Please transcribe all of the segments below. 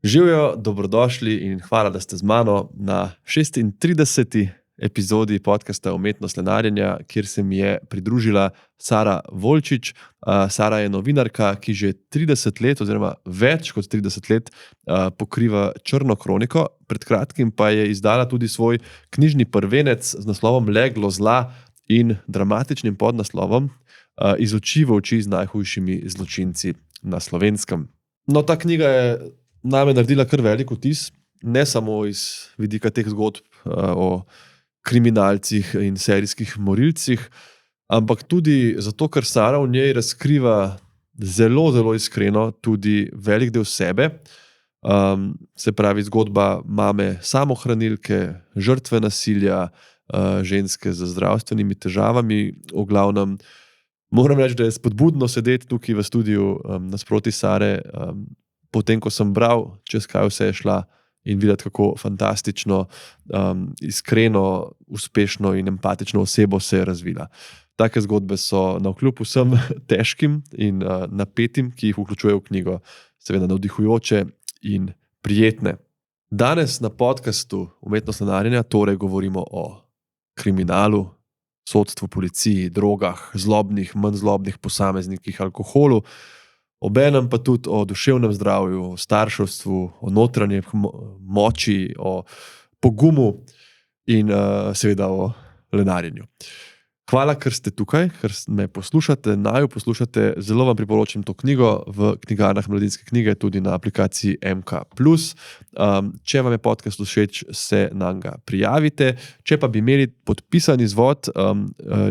Živijo, dobrodošli in hvala, da ste z mano na 36. epizodi podcasta Umetnost lenarjenja, kjer se mi je pridružila Sara Volčič. Sara je novinarka, ki že 30 let oziroma več kot 30 let pokriva črno kroniko. Pred kratkim pa je izdala tudi svoj knjižni prvenec z naslovom Leglo zla in dramatičnim podnaslovom Iz oči v oči z najhujšimi zločinci na Slovenskem. No, ta knjiga je name naredila kar velik vtis, ne samo iz vidika teh zgodb o kriminalcih in serijskih morilcih, ampak tudi zato, ker Sara v njej razkriva zelo, zelo iskreno tudi velik del sebe. Se pravi, zgodba mame samohranilke, žrtve nasilja, ženske z zdravstvenimi težavami. V glavnem, moram reči, da je spodbudno sedeti tukaj v studiu nasproti Sare, potem, ko sem bral, čez kaj vse je šla in videti, kako fantastično, iskreno, uspešno in empatično osebo se je razvila. Take zgodbe so navkljub vsem težkim in napetim, ki jih vključuje v knjigo, seveda navdihujoče in prijetne. Danes na podcastu Umetnost lenarjenja torej govorimo o kriminalu, sodstvu, policiji, drogah, zlobnih, manj zlobnih posameznikih, alkoholu, obenem pa tudi o duševnem zdravju, o starševstvu, o notranji moči, o pogumu in seveda o lenarjenju. Hvala, ker ste tukaj, ker me poslušate, naju poslušate. Zelo vam priporočam to knjigo v knjigarnah Mladinske knjige, tudi na aplikaciji MK+. Če vam je podcast všeč, se nanga prijavite. Če pa bi imeli podpisan izvod,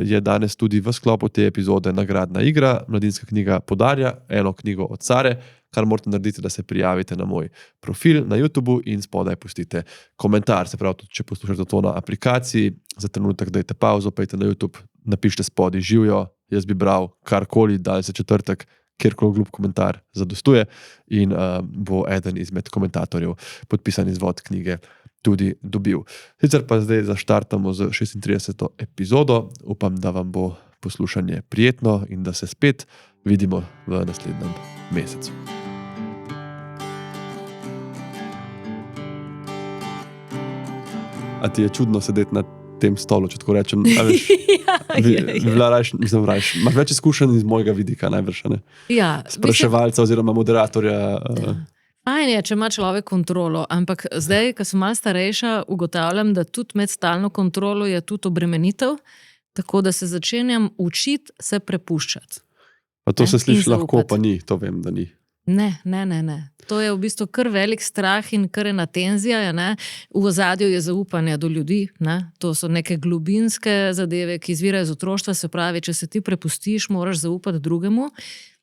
je danes tudi v sklopu te epizode nagradna igra. Mladinska knjiga podarja eno knjigo od Sare, kar morate narediti, da se prijavite na moj profil na YouTubeu in spodaj pustite komentar. Se pravi, tudi če poslušate to na aplikaciji, za trenutek dajte pauzo, pejte na YouTube, napišite spodaj živijo, jaz bi bral karkoli, dali se četrtek, kjerkoli glup komentar zadostuje in bo eden izmed komentatorjev podpisan izvod knjige tudi dobil. Sicer pa zdaj zaštartamo z 36. epizodo. Upam, da vam bo poslušanje prijetno in da se spet vidimo v naslednjem mesecu. A ti je čudno sedeti na tem stolu, če tako rečem? Imaš več izkušenj iz mojega vidika, najbrž, ne? Ja. Spraševalca oziroma moderatorja. Fajn je, če ima človek kontrolo, ampak zdaj, ko sem malo starejša, ugotavljam, da tudi med stalno kontrolo je tudi obremenitev, tako da se začenjam učiti se prepuščati. Pa to se sliši lahko, pa ni, to vem, da ni. Ne. To je v bistvu kar velik strah in kar ena tenzija. Ne? V ozadju je zaupanje do ljudi. Ne? To so neke globinske zadeve, ki izvirajo iz otroštva. Se pravi, če se ti prepustiš, moraš zaupati drugemu,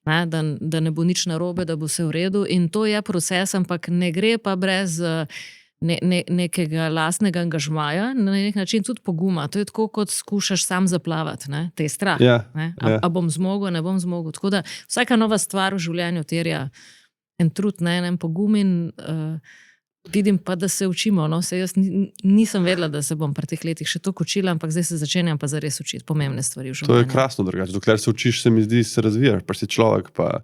ne? Da ne bo nič narobe, da bo vse v redu. In to je proces, ampak ne gre pa brez nekega lastnega angažmaja, na nek način tudi poguma. To je tako, kot skušaš sam zaplavati, ne? Te strah. A bom zmogel, ne bom zmogel. Tako da vsaka nova stvar v življenju terja en trud, en pogum in vidim pa, da se učimo. No? Jaz nisem vedela, da se bom pri teh letih še toliko učila, ampak zdaj se začenjam pa zares učiti pomembne stvari v življenju. To je krasno drugače. Dokler se učiš, se mi zdi, se razvijaš, pa si človek, pa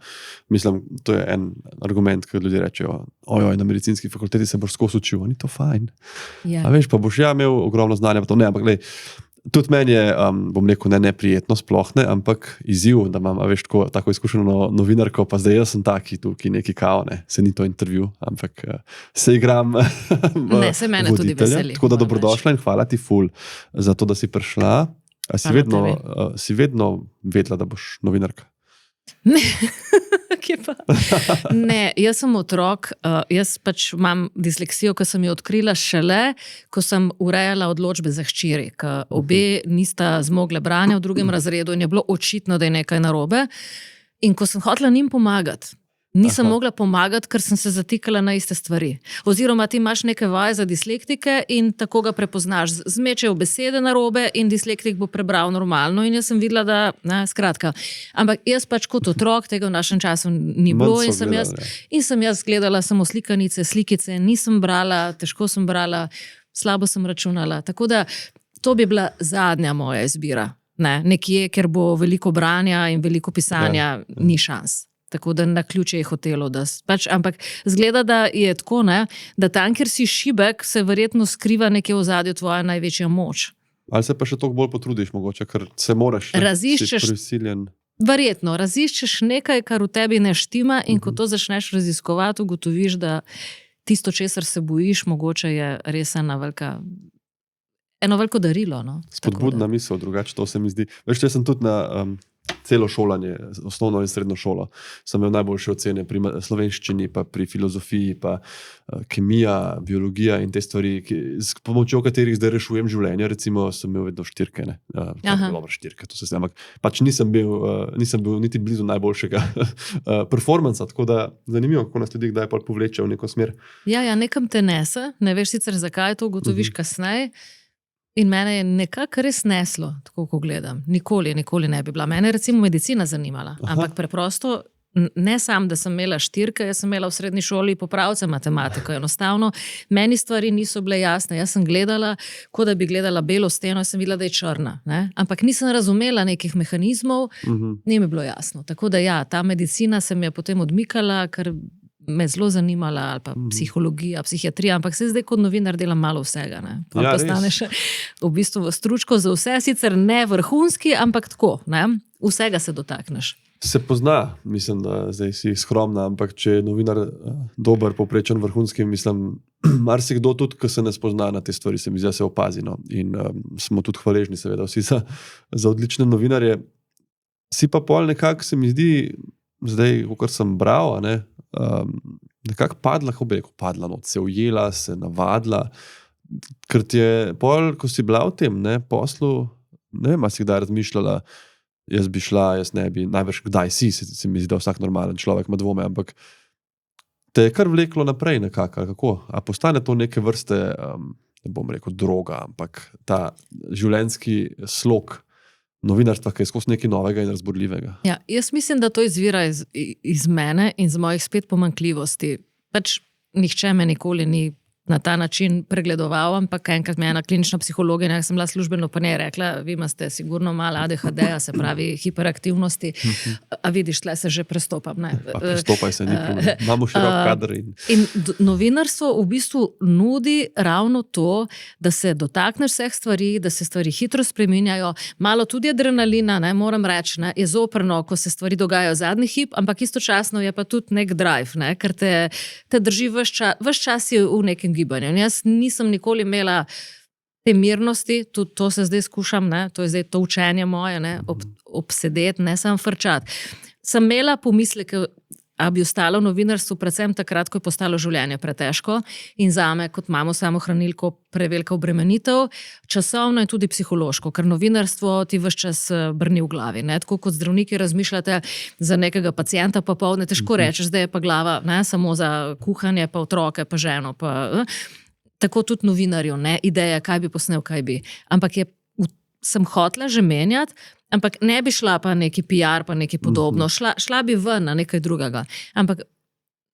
mislim, to je en argument, ki ljudje rečejo, ojoj, na medicinski fakulteti se boš skozi učil, ni to fajn. Ja. A veš, pa boš imel ogromno znanja, pa to ne, ampak glej, tudi meni je, bom rekel, neprijetno sploh ne, ampak izziv, da imam, veš, tako izkušeno novinarko, pa zdaj jaz sem taki tukaj neki kao, ne, se ni to intervju, ampak se igram ne, se mene voditelja, tudi veseli. Tako da dobrodošla in hvala ti ful za to, da si prišla. A si vedno vedela, da boš novinarka? Ne. Ne, jaz sem otrok, jaz pač imam disleksijo, ko sem jo odkrila šele, ko sem urejala odločbe za hčeri, ko obe nista zmogle branja v drugem razredu in je bilo očitno, da je nekaj narobe. In ko sem hotela njim pomagati, nisem mogla pomagati, ker sem se zatikala na iste stvari. Oziroma ti imaš neke vaje za dislektike in tako ga prepoznaš. Zmečejo besede narobe in dislektik bo prebral normalno in jaz sem videla, da, skratka. Ampak jaz pač kot otrok, tega v našem času ni bilo in sem jaz gledala samo slikanice, slikice, nisem brala, težko sem brala, slabo sem računala. Tako da to bi bila zadnja moja izbira. Nekje, ker bo veliko branja in veliko pisanja, ni šans. Tako da na ključe je hotelo, ampak zgleda, da je tako, ne, da tam, kjer si šibek, se verjetno skriva nekje v ozadju tvoja največja moč. Ali se pa še toliko bolj potrudiš, mogoče, ker se moraš prisiljen. Verjetno, raziščeš nekaj, kar v tebi ne štima in ko to začneš raziskovati, ugotoviš, da tisto, česar se bojiš, mogoče je res eno veliko darilo. No? Spodbudna misel, drugače to se mi zdi. Veš, jaz sem tudi na celo šolanje, osnovno in srednjo šolo, sem imel najboljše ocene pri slovenščini, pa pri filozofiji, pa kemija, biologija in te stvari, s pomočjo katerih zdaj rešujem življenje, recimo sem imel vedno 4, ne. Dobro, 4, to se zdaj, ampak pač nisem bil niti blizu najboljšega performansa, tako da zanimivo, kako nas ljudi kdaj povleče v neko smer. Ja, nekam te nese, ne veš sicer zakaj, to ugotoviš kasneje. In mene je nekako res neslo, tako ko gledam. Nikoli ne bi bila. Mene je recimo medicina zanimala, ampak preprosto ne sam, da sem imela 4, jaz sem imela v srednji šoli popravce matematiko. Enostavno, meni stvari niso bile jasne. Jaz sem gledala, kot da bi gledala belo steno, jaz sem videla, da je črna. Ne? Ampak nisem razumela nekih mehanizmov, ni mi bilo jasno. Tako da ja, ta medicina se mi je potem odmikala, ker me zelo zanimala, ali pa psihologija, psihiatrija, ampak se zdaj kot novinar delam malo vsega. Pa postaneš v bistvu v stručko za vse, sicer ne vrhunski, ampak tako, ne? Vsega se dotakneš. Se pozna, mislim, da zdaj si skromna, ampak če je novinar dober, povprečen, vrhunski, mislim, marsikdo tudi, ko se ne spozna na te stvari, se mi zdi, se opazi. No? In smo tudi hvaležni, seveda, vsi za odlične novinarje. Si pa pol nekako, se mi zdi, zdaj, kakor sem bral, nekako padla, se ujela, se navadila, ker ti je pol, ko si bila v tem poslu, ne vem, si kdaj razmišljala, jaz bi šla, jaz ne bi, najbrž kdaj se mi zdi, da vsak normalen človek ima dvome, ampak te je kar vleklo naprej nekako, kako? A postane to neke vrste, ne bom rekel droga, ampak ta življenjski slog novinarstva, ki je skozi nekaj novega in razburljivega. Ja, jaz mislim, da to izvira iz mene in z mojih spet pomanjkljivosti. Pač nihče me nikoli ni na ta način pregledoval, ampak enkrat me je ena klinična psihologinja, sem bila službeno, pa ne je rekla, vi imate sigurno malo ADHD-ja, se pravi hiperaktivnosti, a vidiš, tle se že prestopam. Ne? Prestopaj se, ni problem. Imamo širok kader. In novinarstvo v bistvu nudi ravno to, da se dotakneš vseh stvari, da se stvari hitro spreminjajo, malo tudi adrenalina, ne, moram reči, ne, je zoprno, ko se stvari dogajajo zadnji hip, ampak istočasno je pa tudi nek drive, ne, ker te drži ves čas je v nekem gibanju. Jaz nisem nikoli imela te mirnosti, tudi to se zdaj skušam, ne? To je zdaj to učenje moje, ne? Obsedeti, ne samo frčati. Sem imela pomisleke, a bi ostalo v novinarstvu, predvsem takrat, ko je postalo življenje pretežko in zame, kot imamo samohranilko, prevelika obremenitev, časovno in tudi psihološko, ker novinarstvo ti ves čas brni v glavi. Ne? Tako kot zdravniki razmišljate za nekega pacienta, pa polne težko rečeš, zdaj je pa glava samo za kuhanje, pa otroke, pa ženo. Tako tudi novinarju, ne? Ideja, kaj bi posnel, kaj bi. Ampak sem hotela že menjati, ampak ne bi šla pa neki PR, pa neki podobno. Šla bi ven na nekaj drugega. Ampak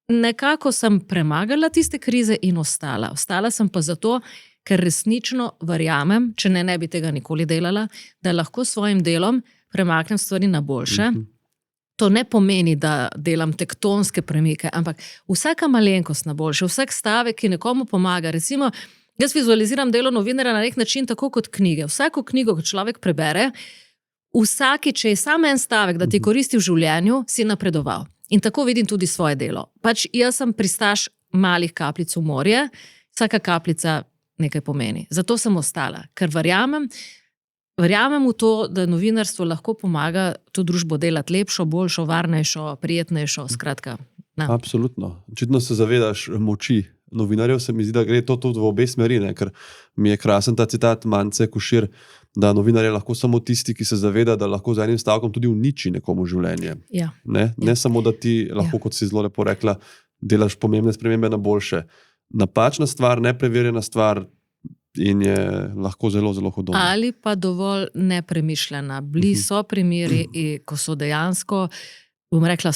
nekako sem premagala tiste krize in ostala. Ostala sem pa zato, ker resnično verjamem, če ne bi tega nikoli delala, da lahko s svojim delom premaknem stvari na boljše. To ne pomeni, da delam tektonske premike, ampak vsaka malenkost na boljše, vsak stavek, ki nekomu pomaga. Recimo, jaz vizualiziram delo novinarja na nek način tako kot knjige. Vsako knjigo, ko človek prebere, če je samo en stavek, da ti koristi v življenju, si napredoval. In tako vidim tudi svoje delo. Pač jaz sem pristaš malih kapljic v morje, vsaka kapljica nekaj pomeni. Zato sem ostala, ker verjamem v to, da novinarstvo lahko pomaga to družbo delati lepšo, boljšo, varnejšo, prijetnejšo, skratka. Absolutno. Očitno se zavedaš moči novinarjev, se mi zdi, da gre to tudi v obe smeri, ne? Ker mi je krasen ta citat Mance Košir, da novinar je lahko samo tisti, ki se zaveda, da lahko z enim stavkom tudi uniči nekomu življenje. Ja. Ne samo, da ti lahko, kot si zelo lepo rekla, delaš pomembne spremembe na boljše. Napačna stvar, nepreverjena stvar in je lahko zelo, zelo hudo. Ali pa dovolj nepremišljena. Bili so primeri, ko so dejansko bom rekla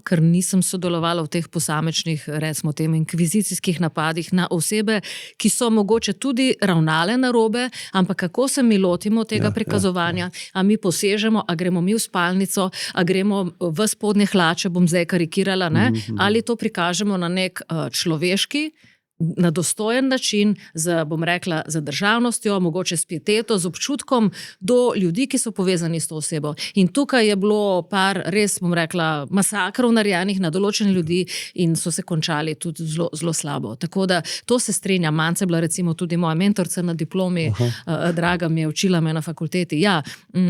ker nisem sodelovala v teh posamečnih, recimo tem inkvizicijskih napadih na osebe, ki so mogoče tudi ravnale narobe, ampak kako se mi lotimo tega prikazovanja, a mi posežemo, a gremo mi v spalnico, a gremo v spodnje hlače, bom zdaj karikirala, ne? Ali to prikažemo na nek človeški, na dostojen način, bom rekla, z državnostjo, mogoče s pieteto, z občutkom do ljudi, ki so povezani s to osebo. In tukaj je bilo par res, bom rekla, masakrov narejenih na določene ljudi in so se končali tudi zelo, zelo slabo. Tako da to se strinjam. Mance je bila recimo tudi moja mentorca na diplomi, Draga mi je učila me na fakulteti. Ja,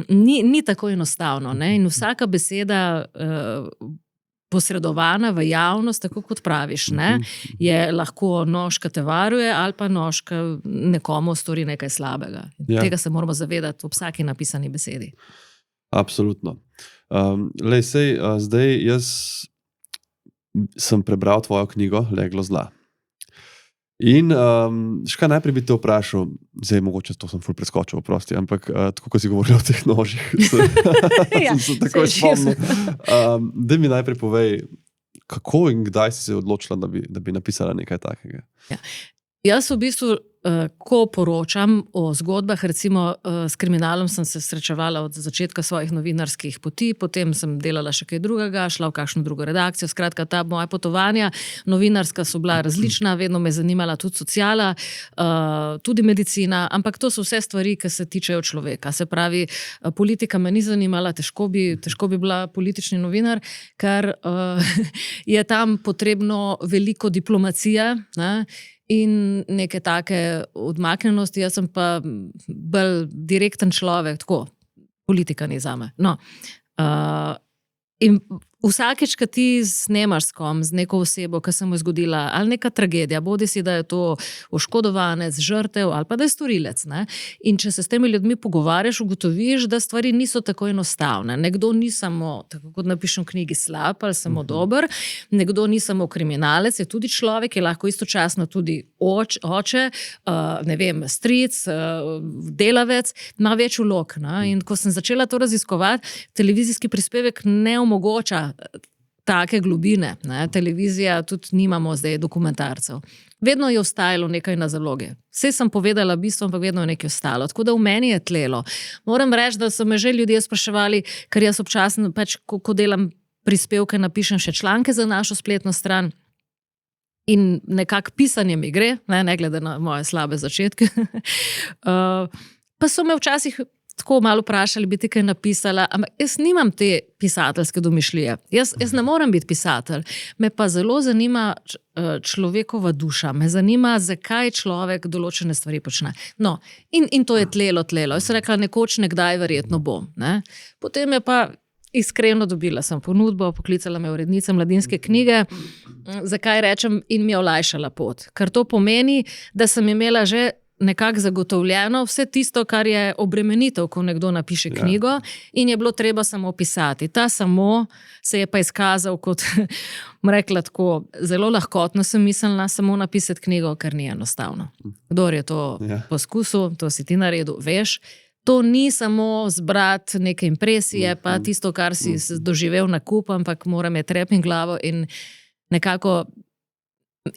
ni tako enostavno, ne? In vsaka beseda posredovana v javnost, tako kot praviš, ne, je lahko nožka te varuje ali pa nožka nekomu stori nekaj slabega. Tega se moramo zavedati v vsaki napisani besedi. Absolutno. Zdaj jaz sem prebral tvojo knjigo Leglo zla. In kaj najprej bi te vprašal, zdaj mogoče to sem ful preskočil, oprosti, ampak tako, ko si govoril o teh nožih, sem se takoj spomnil. Daj mi najprej povej, kako in kdaj si se odločila, da bi napisala nekaj takega? Ja. Jaz v bistvu, ko poročam o zgodbah, recimo s kriminalom sem se srečevala od začetka svojih novinarskih poti, potem sem delala še kaj drugega, šla v kakšno drugo redakcijo, skratka ta moja potovanja novinarska so bila različna, vedno me zanimala tudi sociala, tudi medicina, ampak to so vse stvari, ki se tičejo človeka. Se pravi, politika me ni zanimala, težko bi bila politični novinar, ker je tam potrebno veliko diplomacije, ne? In neke take odmaknjenosti, jaz sem pa bolj direkten človek, tako, politika ni zame. No, in vsakeč, ko ti snemaš s kom, z neko osebo, ki se mu je zgodila, ali neka tragedija, bodi si, da je to oškodovanec, žrtev, ali pa da je storilec, ne? In če se s temi ljudmi pogovarjaš, ugotoviš, da stvari niso tako enostavne. Nekdo ni samo, tako kot napišem v knjigi, slab ali samo dober, nekdo ni samo kriminalec, je tudi človek, je lahko istočasno tudi oče, ne vem, stric, delavec, ima več vlog, ne? In ko sem začela to raziskovati, televizijski prispevek ne omogoča take globine, ne? Televizija tudi nimamo zdaj dokumentarcev. Vedno je ostajalo nekaj na zaloge. Vse sem povedala bistvo, ampak vedno je nekaj ostalo. Tako da v meni je tlelo. Moram reči, da so me že ljudje spraševali, ker jaz občasno, pač, ko delam prispevke, napišem še članke za našo spletno stran in nekako pisanje mi gre, ne glede na moje slabe začetke. Pa so me včasih tako malo vprašali, bi ti kaj napisala, ampak jaz nimam te pisateljske domišljije. Jaz ne morem biti pisatelj. Me pa zelo zanima človekova duša. Me zanima, zakaj človek določene stvari počne. No, in to je tlelo. Jaz sem rekla, nekoč, nekdaj verjetno bom. Ne? Potem je pa iskreno dobila sem ponudbo, poklicala me urednica Mladinske knjige, zakaj rečem, in mi je olajšala pot. Ker to pomeni, da sem imela že nekako zagotovljeno vse tisto, kar je obremenitev, ko nekdo napiše knjigo, in je bilo treba samo pisati. Ta samo se je pa izkazal kot, rekla tako, zelo lahkotno sem mislila samo napisati knjigo, ker ni enostavno. Kdor je to poskusil, to si ti naredil, veš, to ni samo zbrati neke impresije, pa tisto, kar si doživel na kup, ampak moram je trepin glavo in nekako.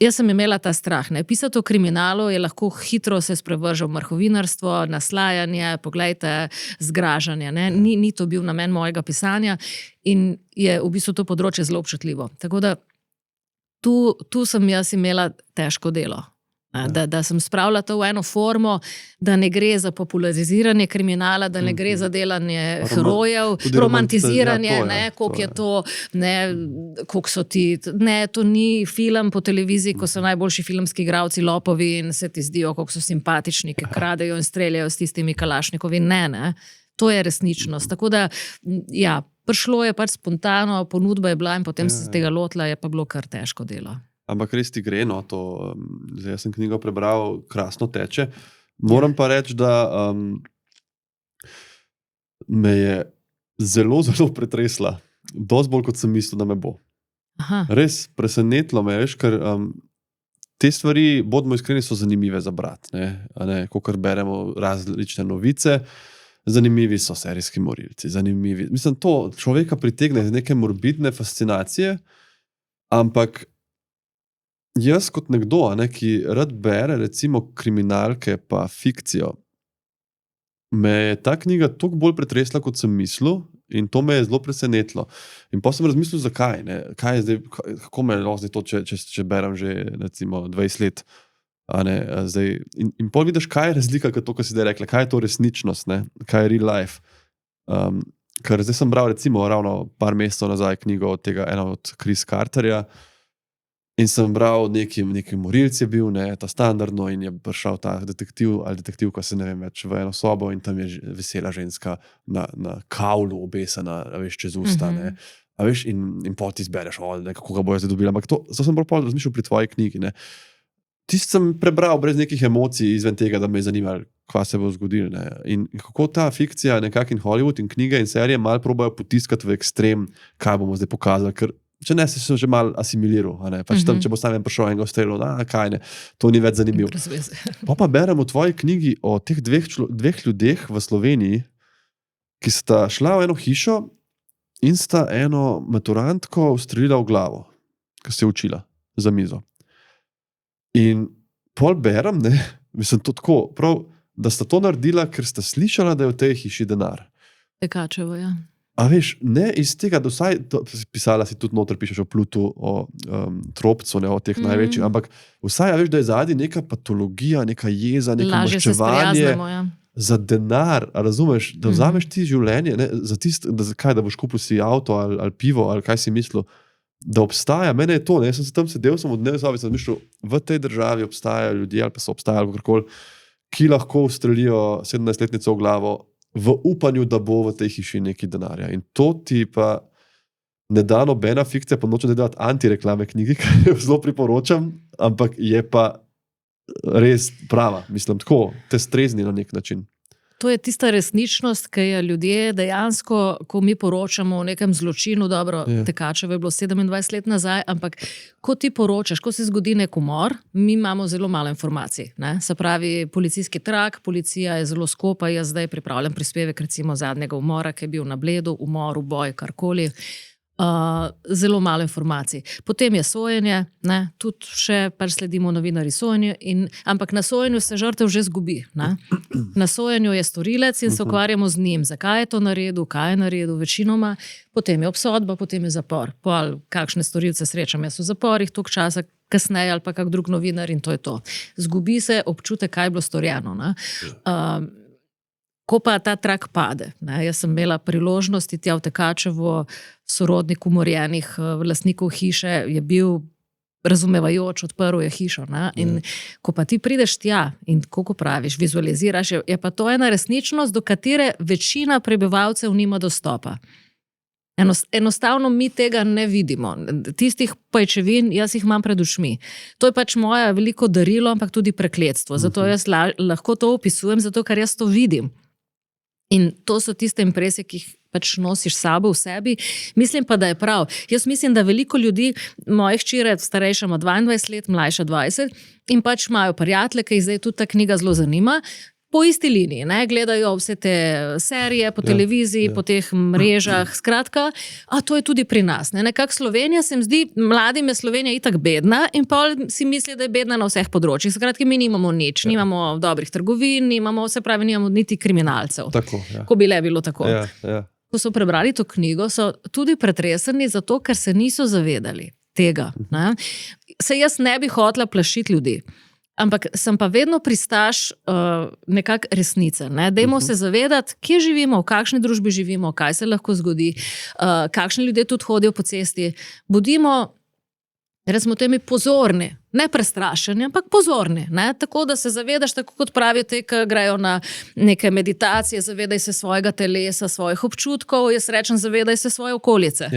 Jaz sem imela ta strah. Ne? Pisati o kriminalu je lahko hitro se sprevržal mrhovinarstvo, naslajanje, poglejte, zgražanje. Ne? Ni to bil namen mojega pisanja in je v bistvu to področje zelo občutljivo. Tako da tu sem jaz imela težko delo. Da sem spravila to v eno formo, da ne gre za populariziranje kriminala, da ne gre za delanje herojev, romantiziranje, koliko je to, koliko so ti, to ni film po televiziji, ko so najboljši filmski igralci lopovi in se ti zdijo, koliko so simpatični, ki kradejo in streljajo s tistimi kalašnikovi. Ne. To je resničnost. Tako da, ja, prišlo je pač spontano, ponudba je bila in potem se tega lotila, je pa bilo kar težko delo. Ampak res ti gre, no, to, zdaj jaz sem knjigo prebral, krasno teče. Moram pa reči, da me je zelo, zelo pretresla. Dosti bolj, kot sem mislil, da me bo. Aha. Res, presenetilo me, veš, ker te stvari, bodimo iskreni, so zanimive za brati, kakor beremo različne novice. zanimivi so serijski morilci, zanimivi. Mislim, to človeka pritegne iz neke morbidne fascinacije, ampak jaz kot nekdo, ki rad bere recimo kriminalke pa fikcijo, me je ta knjiga toliko bolj pretresla, kot sem mislil, in to me je zelo presenetilo. In potem sem razmislil, zakaj. Kaj je zdaj, kako me je zdaj to, če berem že recimo 20 let. Zdaj, in potem vidiš, kaj je razlika, kot to, kar si zdaj rekla, kaj je to resničnost, kaj je real life. Ker zdaj sem bral recimo ravno par mesecev nazaj knjigo od tega, ena od Chris Carterja, in sem bral neki morilc je bil, ta standardno, in je prišel ta detektiv ali detektivka, se ne vem več, v eno sobo in tam je vesela ženska na kavlu obesena, veš, čez usta, A veš, in potem ti zbereš, kako ga bojo zdaj dobili. Ampak to sem bolj razmišljal pri tvoji knjigi, Tisti sem prebral brez nekih emocij izven tega, da me je zanimalo, kva se bo zgodilo, In kako ta fikcija, nekak in Hollywood in knjige in serije malo probajo potiskati v ekstrem, kaj bomo zdaj pokazali, ker če ne, se že malo asimiliral, Pač tam, če bo sam prišel enega strelu, kaj ne, to ni več zanimivo. Pa berem v tvoji knjigi o teh dveh ljudeh v Sloveniji, ki sta šla v eno hišo in sta eno maturantko ustrelila v glavo, ki se je učila za mizo. In pol berem, mislim to tako, prav, da sta to naredila, ker sta slišala, da je v tej hiši denar. Tekačevo, ja. A veš, ne iz tega, da vsaj, pisala si tudi noter, pišeš o Plutu, o Tropcu, o teh največjih, ampak vsaj, veš, da je zadnji neka patologija, neka jeza, neko maščevanje za denar, razumeš, da vzameš ti življenje, za tisto, da boš kupil si avto ali pivo, ali kaj si mislil, da obstaja. Mene je to, jaz sem se tam sedel, sem od dneve sobi, sem mislil, v tej državi obstajajo ljudje, ali pa so obstajali kakorkoli, ki lahko ustrelijo 17-letnico v glavo, v upanju, da bo v tej hiši neki denarja. In to ti pa ne da nobena fikcija, pa nočem delati antireklame knjigi, kar jo zelo priporočam, ampak je pa res prava. Mislim, tako te strezni na nek način. To je tista resničnost, ki je ljudje dejansko, ko mi poročamo o nekem zločinu, dobro, Tekačevo je bilo 27 let nazaj, ampak ko ti poročaš, ko se zgodi nek umor, mi imamo zelo malo informacij. Se pravi, policijski trak, policija je zelo skopa, jaz zdaj pripravljam prispevek recimo zadnjega umora, ki je bil na Bledu, umor, uboj, karkoli. Zelo malo informacij. Potem je sojenje, tudi še pač sledimo novinarji sojenju, ampak na sojenju se žrtev že zgubi. Na sojenju je storilec in se ukvarjamo z njim. Zakaj je to naredil, kaj je naredil, večinoma. Potem je obsodba, potem je zapor. Kakšne storilce srečam jaz v zaporih, toliko časa kasneje ali pa kak drug novinar in to je to. Zgubi se občutek, kaj je bilo storjeno. Ko pa ta trak pade, jaz sem imela priložnosti tja v Tekačevo, sorodnik umorjenih lastnikov hiše je bil razumevajoč, odprl je hišo. In ko pa ti prideš tja in kako praviš, vizualiziraš, je pa to ena resničnost, do katere večina prebivalcev nima dostopa. Enostavno mi tega ne vidimo. Tistih pajčevin, jaz jih imam pred očmi. To je pač moje veliko darilo, ampak tudi prekletstvo. Zato jaz lahko to opisujem, zato ker jaz to vidim. In to so tiste impresije, ki jih pač nosiš sabo v sebi. Mislim pa, da je prav. Jaz mislim, da veliko ljudi, moja hčera starejša ima 22 let, mlajša 20, in pač imajo prijatelje, ki jih zdaj tudi ta knjiga zelo zanima, po isti liniji, gledajo vse te serije po televiziji, po teh mrežah, skratka, a to je tudi pri nas. Nekako Slovenija se mi zdi, mladim je Slovenija itak bedna in pa si misli, da je bedna na vseh področjih. Skratka, mi nimamo nič, nimamo dobrih trgovin, nimamo niti kriminalcev. Tako, ko bi le bilo tako. Ja. Ko so prebrali to knjigo, so tudi pretreseni zato, ker se niso zavedali tega. Se jaz ne bi hotela plašiti ljudi. Ampak sem pa vedno pristaš nekak resnice. Dajmo se zavedati, kje živimo, v kakšni družbi živimo, kaj se lahko zgodi, kakšni ljudje tudi hodijo po cesti. Bodimo, recimo temi, pozorni, ne prestrašeni, ampak pozorni. Tako, da se zavedaš, tako kot pravijo te, ki grejo na neke meditacije, zavedaj se svojega telesa, svojih občutkov, jaz rečem, zavedaj se svoje okolice.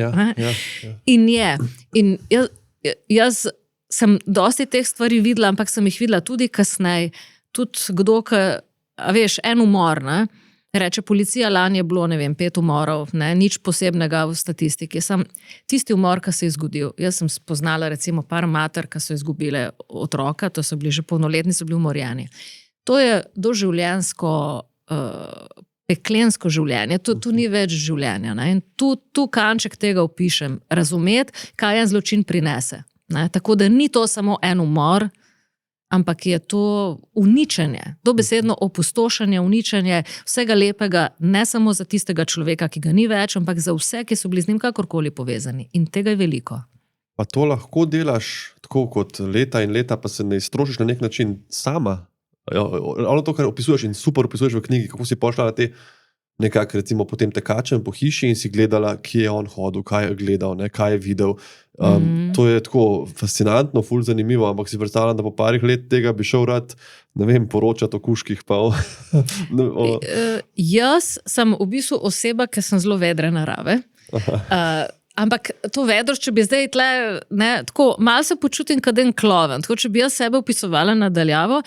In jaz sem dosti teh stvari videla, ampak sem jih videla tudi kasneje. Tudi kdo, veš, en umor, reče policija, lani je bilo, 5 umorov, nič posebnega v statistiki. Tisti umor, ki se je zgodil, jaz sem spoznala recimo par mater, ki so izgubile otroka, to so bili že polnoletni, so bili umorjeni. To je doživljenjsko peklensko življenje, tu ni več življenja. Ne? In tu kanček tega opišem, razumeti, kaj en zločin prinese. Ne? Tako da ni to samo en umor, ampak je to uničenje, dobesedno opustošenje, uničenje vsega lepega, ne samo za tistega človeka, ki ga ni več, ampak za vse, ki so bili z njim kakorkoli povezani. In tega je veliko. Pa to lahko delaš tako kot leta in leta, pa se ne iztrošiš na nek način sama. Ravno to, kar opisuješ in super opisuješ v knjigi, kako si pošla na te nekako recimo potem tekačem po hiši in si gledala, kje je on hodil, kaj je gledal, ne, kaj je videl. To je tako fascinantno, ful zanimivo, ampak si predstavljam, da po parih let tega bi šel rad, ne vem, poročati o kužkih. Jaz sem v bistvu oseba, ki sem zelo vedre narave. Ampak to vedrost, če bi zdaj tle, ne, tako malo se počutim kot en kloven. Tako, če bi jaz sebe opisovala nadaljavo,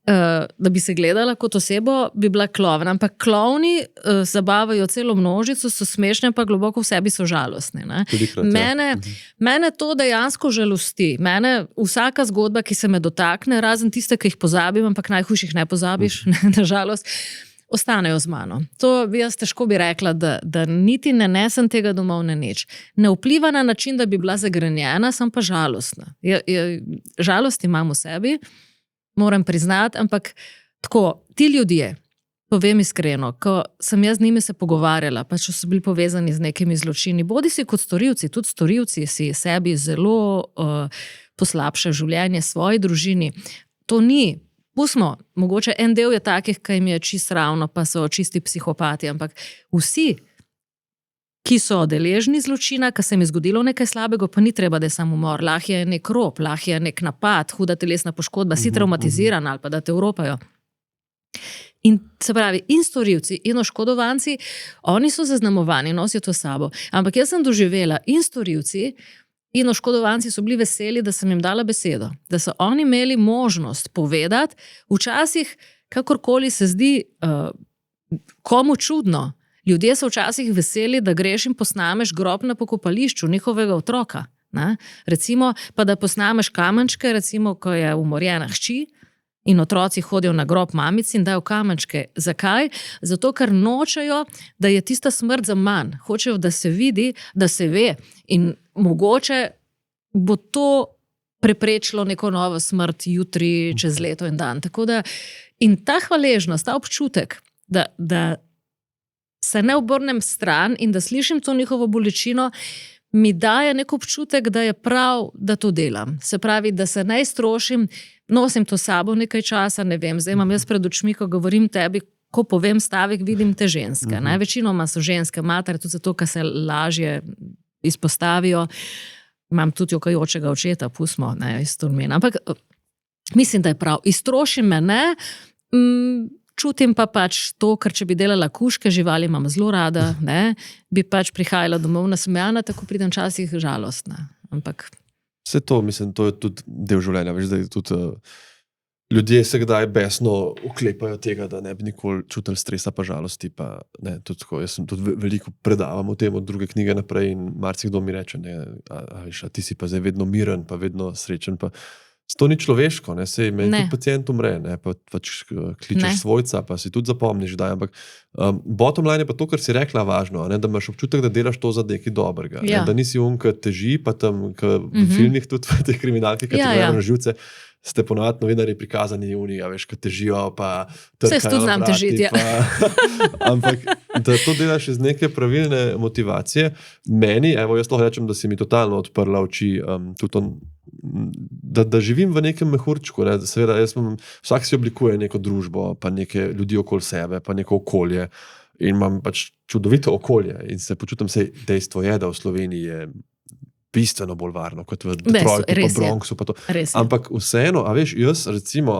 da bi se gledala kot osebo, bi bila kloven. Ampak klovni zabavajo celo množico, so smešne, pa globoko v sebi so žalostni. Ne. Mene to dejansko žalosti. Mene vsaka zgodba, ki se me dotakne, razen tiste, ki jih pozabim, ampak najhujših ne pozabiš, nažalost, ostanejo z mano. To bi jaz težko bi rekla, da niti ne nesem tega domov, ne nič. Ne vpliva na način, da bi bila zagrenjena, sem pa žalostna. Žalost imam v sebi, moram priznati, ampak tako, ti ljudje, povem iskreno, ko sem jaz z njimi se pogovarjala, pa če so bili povezani z nekimi zločini, bodi si kot storilci, tudi storilci si sebi zelo poslabšajo življenje svoji družini. To ni. Pustimo, mogoče en del je takih, ki jim je čist ravno, pa so čisti psihopati, ampak vsi, ki so deležni zločina, ki se jim je zgodilo nekaj slabega, pa ni treba, da je samo umor. Lahko je nek rop, lahko je nek napad, huda telesna poškodba, si traumatiziran ali pa da te evropajo. In se pravi, in storilci, in oškodovanci, oni so zaznamovani, nosijo to sabo. Ampak jaz sem doživela in storilci, in oškodovanci so bili veseli, da sem jim dala besedo, da so oni imeli možnost povedati, včasih, kakorkoli se zdi komu čudno, ljudje so včasih veseli, da greš in posnameš grob na pokopališču njihovega otroka. Ne? Recimo, pa da posnameš kamenčke, recimo, ko je umorjena hči, in otroci hodijo na grob mamici in dajo kamenčke. Zakaj? Zato, ker nočejo, da je tista smrt za manj. Hočejo, da se vidi, da se ve. In mogoče bo to preprečilo neko novo smrt jutri, čez leto in dan. Tako da, in ta hvaležnost, ta občutek, da se ne obrnem stran in da slišim to njihovo bolečino, mi daje nek občutek, da je prav, da to delam. Se pravi, da se ne iztrošim, nosim to sabo nekaj časa, ne vem, zdaj imam jaz pred očmi, ko govorim tebi, ko povem stavek, vidim te ženske. Večinoma so ženske matere, tudi zato, ker se lažje izpostavijo. Imam tudi jokajočega očeta, pustimo, ne, iz Tolmina. Ampak mislim, da je prav. Iztrošim me, ne, čutim pa pač to, ker če bi delala kužke, živali imam zelo rada, ne, bi pač prihajala domov nasmejana, tako pridem včasih žalostna. Ampak vse to, mislim, to je tudi del življenja. Veš, da je tudi ljudje se kdaj besno uklepajo tega, da ne bi nikoli čutili stresa pa žalosti. Pa, ne, tudi tako, jaz sem tudi veliko predavam o tem od druge knjige naprej in marsikdo mi reče, ne, a ti si pa zdaj vedno miren, pa vedno srečen. Pa to ni človeško, ne, sej meni tudi pacient umre, ne, pa kličeš svojca, pa si tudi zapomniš, da je, ampak bottom line je pa to, kar si rekla važno, ne, da imaš občutek, da delaš to za nekaj dobrega, ne, da nisi ki teži, pa tam v filmih tudi v teh kriminalkih, ki ti gledajo na živce, ste ponovadi novinarji prikazani unija, veš, ki težijo, pa trkajo vrati, ampak da to delaš iz neke pravilne motivacije. Meni, evo, jaz lahko rečem, da si mi totalno odprla oči, tudi da živim v nekem mehurčku, ne, seveda, vsak si oblikuje neko družbo, pa neke ljudi okoli sebe, pa neko okolje in imam pač čudovito okolje in se počutim, dejstvo je, da v Sloveniji je bistveno bolj varno, kot v Detroitu, pa Bronxu, pa to. Ampak vseeno, a veš, jaz recimo,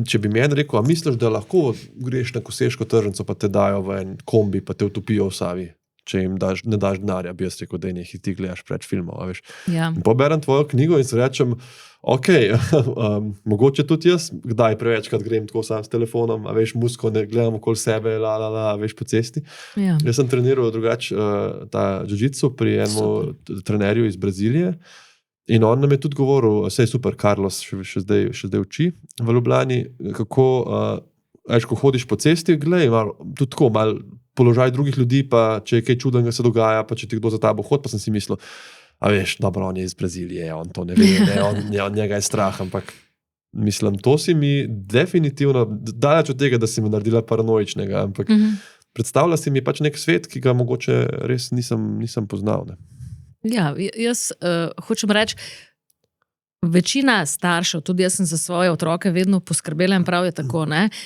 če bi meni rekel, a misliš, da lahko greš na Koseško tržnico, pa te dajo v en kombi, pa te utopijo v Savi, če jim ne daš denarja, bi jaz rekel, da nekaj ti gledaš preč filmov, a veš. Ja. Poberem tvojo knjigo in se rečem, ok, mogoče tudi jaz, kdaj prevečkrat grem tako sam s telefonom, a veš, musko ne gledam okoli sebe, veš, po cesti. Ja. Jaz sem treniral drugače ta jiu-jitsu pri enemu trenerju iz Brazilije in on nam je tudi govoril, saj super, Carlos še zdaj uči v Ljubljani, kako ko hodiš po cesti, glej, tudi tako, malo položaj drugih ljudi, pa če je kaj čudnega se dogaja, pa če ti kdo za tabo hod, pa sem si mislil, a veš, dobro, on je iz Brazilije, on to ne ve, on njega je strah, ampak mislim, to si mi definitivno, daleč od tega, da si me naredila paranoičnega, ampak predstavlja si mi pač nek svet, ki ga mogoče res nisem poznal. Ne? Ja, jaz hočem reči, večina staršev, tudi jaz sem za svoje otroke vedno poskrbela in prav je tako,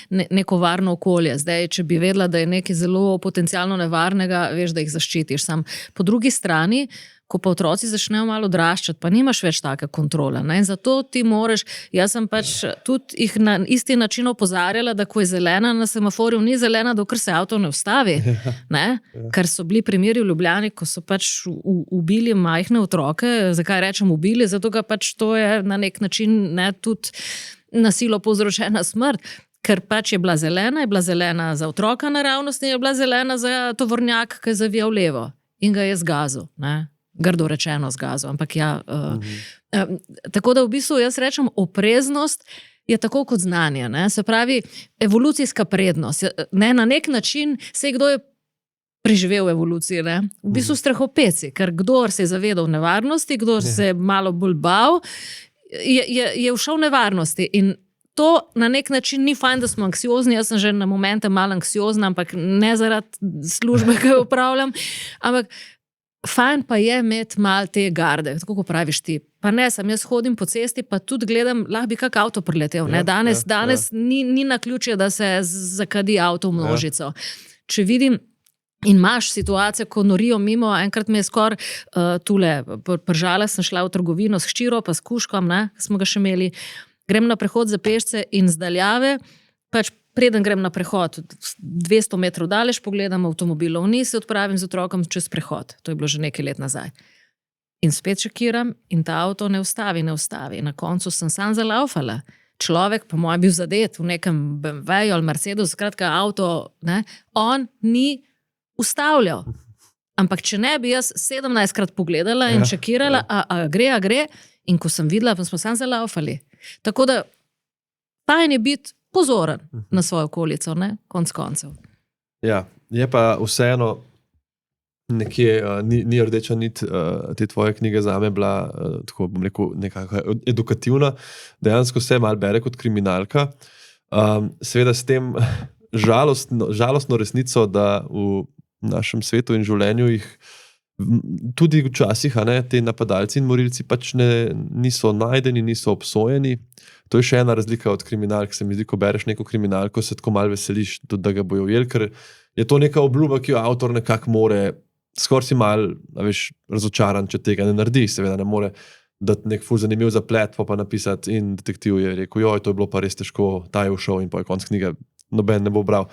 neko varno okolje. Zdaj, če bi vedela, da je nekaj zelo potencialno nevarnega, veš, da jih zaščitiš. Sam po drugi strani, ko pa otroci začnejo malo odraščati, pa nimaš več take kontrole. Ne? Zato ti moraš, jaz sem pač tudi jih na isti način opozarjala, da ko je zelena na semaforju, ni zelena, dokler se avto ne ustavi. Ne? Ker so bili primeri v Ljubljani, ko so pač ubili majhne otroke. Zakaj rečem ubili? Zato ga pač to je na nek način tudi na silo povzročena smrt. Ker pač je bila zelena za otroka naravnost in je bila zelena za tovornjak, ki je zavijal levo in ga je zgazil. Ne? Grdo rečeno zgazil, ampak ja. Tako da v bistvu jaz rečem, opreznost je tako kot znanje. Ne? Se pravi, evolucijska prednost. Ne? Na nek način se kdo je preživel v evoluciji. Ne? V bistvu strahopeci, ker kdor se je zavedal nevarnosti, kdor se je malo bolj bal, je všel nevarnosti. In to na nek način ni fajn, da smo anksiozni. Jaz sem že na momente malo anksiozna, ampak ne zaradi službe, ki jo upravljam, ampak fajn pa je imeti malo te garde, tako kot praviš ti. Pa ne, jaz hodim po cesti, pa tudi gledam, lahko bi kak avto priletel. Danes ni naključje, da se zakadi avto v množico. Če vidim in imaš situacijo, ko norijo mimo, enkrat me je skoraj tule pržala, sem šla v trgovino s hčiro, pa s kužkom, smo ga še imeli, grem na prehod za pešce in z daljave, pač preden grem na prehod, 200 metrov daleč pogledam avtomobilov, se odpravim z otrokom čez prehod. To je bilo že nekaj let nazaj. In spet šokiram in ta avto ne ustavi. Na koncu sem sam zalaufala. Človek, po mojem, bil zadet v nekem BMW-ju ali Mercedesu, skratka avto, on ni ustavljal. Ampak če ne bi jaz 17krat pogledala in šokirala, a gre, in ko sem videla, pa smo sam zalaufali. Tako da, fajn je biti pozoren na svojo okolico, konc koncev. Ja, je pa vseeno nekje, ni rdeča nit te tvoje knjige zame bila, tako bom rekel, nekako edukativna, dejansko se malo bere kot kriminalka. Seveda s tem žalostno resnico, da v našem svetu in življenju jih tudi včasih te napadalci in morilci pač niso najdeni, niso obsojeni. To je še ena razlika od kriminalk. Se mi zdi, ko bereš neko kriminalko, se tako malo veseliš, tudi da ga bojo ujeli, ker je to neka obljuba, ki jo avtor nekako more, skoraj si malo, razočaran, če tega ne naredi. Seveda ne more dati nek ful zanimiv zaplet, pa napisati in detektiv je rekel, to je bilo pa res težko, ta je ušel in pa je konc knjige, noben ne bo bral.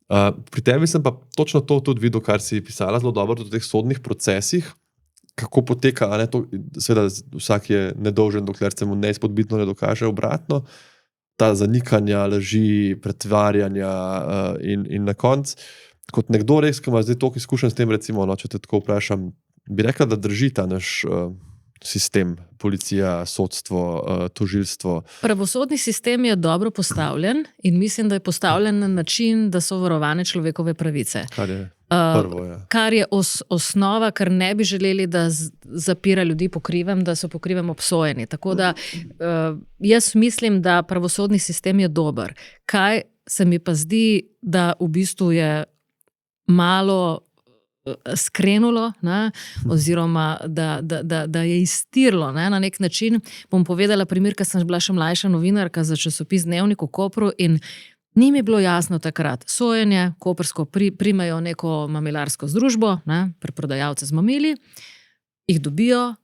Pri tebi sem pa točno to tudi videl, kar si pisala zelo dobro v teh sodnih procesih, kako poteka, seveda vsak je nedolžen, dokler se mu neizpodbitno ne dokaže obratno, ta zanikanja, laži, pretvarjanja in na konc, kot nekdo res, ki ima zdaj toliko izkušenj s tem, recimo, če te tako vprašam, bi rekla, da drži ta naš sistem, policija, sodstvo, tožilstvo. Pravosodni sistem je dobro postavljen in mislim, da je postavljen na način, da so varovane človekove pravice. Kar je prvo, Kar je osnova, kar ne bi želeli, da zapira ljudi po krivem, da so po krivem obsojeni. Tako da jaz mislim, da pravosodni sistem je dober. Kaj se mi pa zdi, da v bistvu je malo skrenulo, oziroma da je iztirlo na nek način. Bom povedala primer, ker sem bila še mlajša novinarka za časopis Dnevnik v Kopru in ni mi bilo jasno takrat. Sojenje, koprsko primajo neko mamilarsko združbo, preprodajalce z mamili, jih dobijo,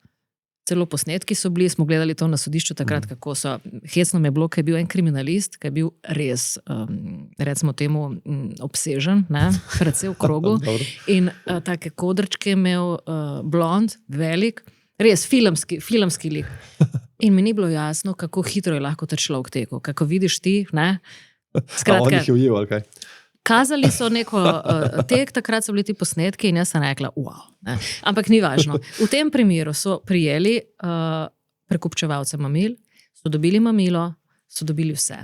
celo posnetki so bili, smo gledali to na sodišču takrat, kako so, hecno me je bilo, ker je bil en kriminalist, ki je bil res, recimo temu, obsežen, predvsej v krogu, in take kodrčke imel, blond, velik, res filmski lik. In mi ni bilo jasno, kako hitro je lahko ta človek tekel, kako vidiš ti, Skratka, on jih je ujel, ali kaj? Kazali so neko tek, takrat so bili ti posnetki in jaz sem rekla, wow. Ampak ni važno. V tem primeru so prijeli prekupčevalce mamil, so dobili mamilo, so dobili vse.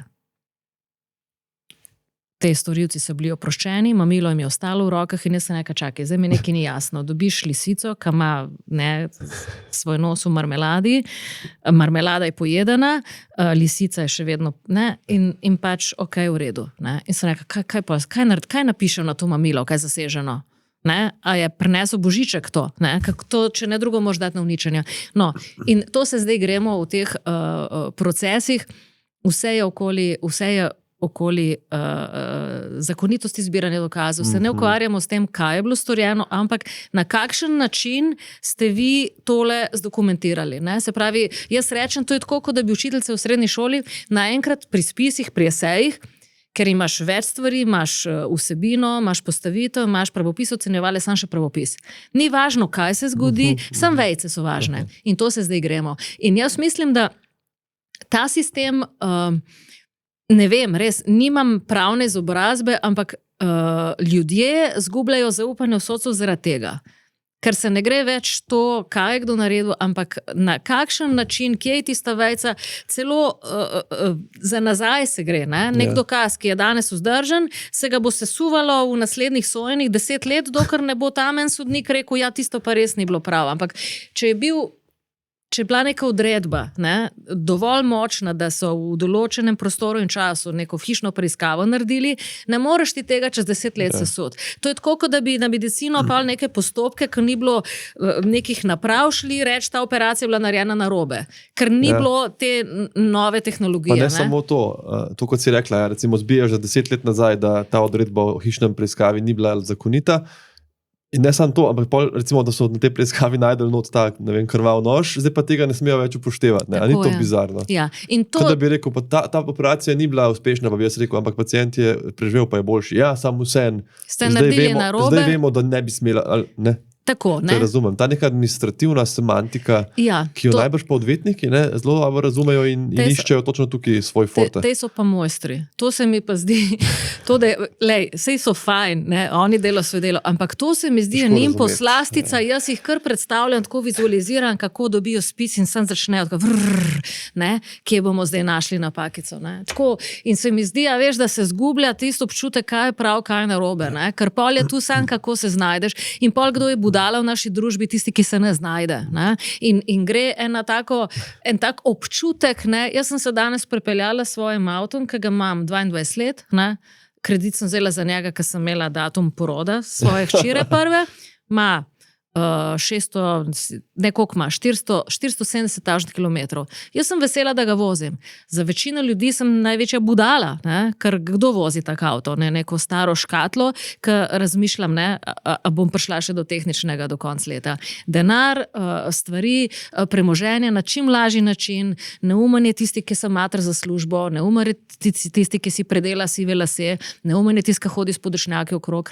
te storilci so bili oproščeni, mamilo jim je ostalo v rokah in jaz sem nekaj čakaj. Zdaj mi nekaj ni jasno. Dobiš lisico, ki ima svoj nos v marmeladi, marmelada je pojedena, lisica je še vedno, in pač ok, v redu. In sem rekla, kaj napišem na to mamilo, kaj je zaseženo? A je prinesel božiček to? Kako to, če ne drugo, moraš dati na uničenje. No, in to se zdaj gremo v teh procesih, vse je okoli zakonitosti zbiranja dokazov. Se ne ukvarjamo s tem, kaj je bilo storjeno, ampak na kakšen način ste vi tole zdokumentirali. Se pravi, jaz rečem, to je tako, kot da bi učiteljice v srednji šoli naenkrat pri spisih, pri esejih, ker imaš več stvari, imaš vsebino, imaš postavitev, imaš pravopis, ocenjevali sam še pravopis. Ni važno, kaj se zgodi, samo vejice so važne. In to se zdaj gremo. In jaz mislim, da ta sistem... Ne vem, res, nimam pravne izobrazbe, ampak ljudje zgubljajo zaupanje v sodstvo zaradi tega. Ker se ne gre več to, kaj je kdo naredil, ampak na kakšen način, kje je tista vejca, celo za nazaj se gre. Nek dokaz, ki je danes vzdržen, se ga bo sesuvalo v naslednjih sojenjih 10 let, dokler ne bo tam en sodnik rekel, ja, tisto pa res ni bilo prav. Ampak če je bila neka odredba, dovolj močna, da so v določenem prostoru in času neko hišno preiskavo naredili, ne moreš ti tega čez 10 let sesud. To je tako, kot da bi na medicino pal neke postopke, ker ni bilo nekih naprav šli, reči, ta operacija je bila narejena narobe, ker ni bilo te nove tehnologije. Pa ne samo to, kot si rekla, recimo zbijaš za 10 let nazaj, da ta odredba o hišnem preiskavi ni bila zakonita. In ne samo to, ampak recimo, da so na tej preiskavi najdeli not tak, ne vem, krvav nož, zdaj pa tega ne smejo več upoštevati. A ni to bizarno? Ja. In to... Kot da bi rekel, pa ta operacija ni bila uspešna, pa bi jaz rekel, ampak pacient je preživel, pa je boljši. Ja, samo vsem. Ste naredili narobe. Zdaj vemo, da ne bi smela, ne. Tako, ne? To razumem. Ta neka administrativna semantika, ki jo najbrž pa odvetniki zelo dobro razumejo in iščejo točno tukaj svoj forte. Te so pa mojstri. To se mi pa zdi, sej so fajn, oni delajo svoje delo, ampak to se mi zdi njim poslastica, jaz jih kar predstavljam, tako vizualiziram, kako dobijo spis in sem začnejo tako kje bomo zdaj našli napakico. Tako, in se mi zdi, veš, da se zgublja tisto občutek, kaj je prav, kaj je narobe. Ker pol je tu sam, kako se znajdeš in pol kdo je budala v naši družbi, tisti, ki se ne znajde. In gre en tak občutek. Jaz sem se danes prepeljala s svojim avtom, ki ga imam 22 let. Kredit sem vzela za njega, ker sem imela datum poroda svoje hčere prve. Ima 470 tažnih kilometrov. Jaz sem vesela, da ga vozim. Za večino ljudi sem največja budala, ker kdo vozi tak avto, neko staro škatlo, ker razmišljam, a bom prišla še do tehničnega do konca leta. Denar, stvari, premoženje na čim lažji način, neumen je tisti, ki se mater za službo, neumen je tisti, ki si predela sive lase, neumen je tisti, ki hodi s podočnjaki okrog.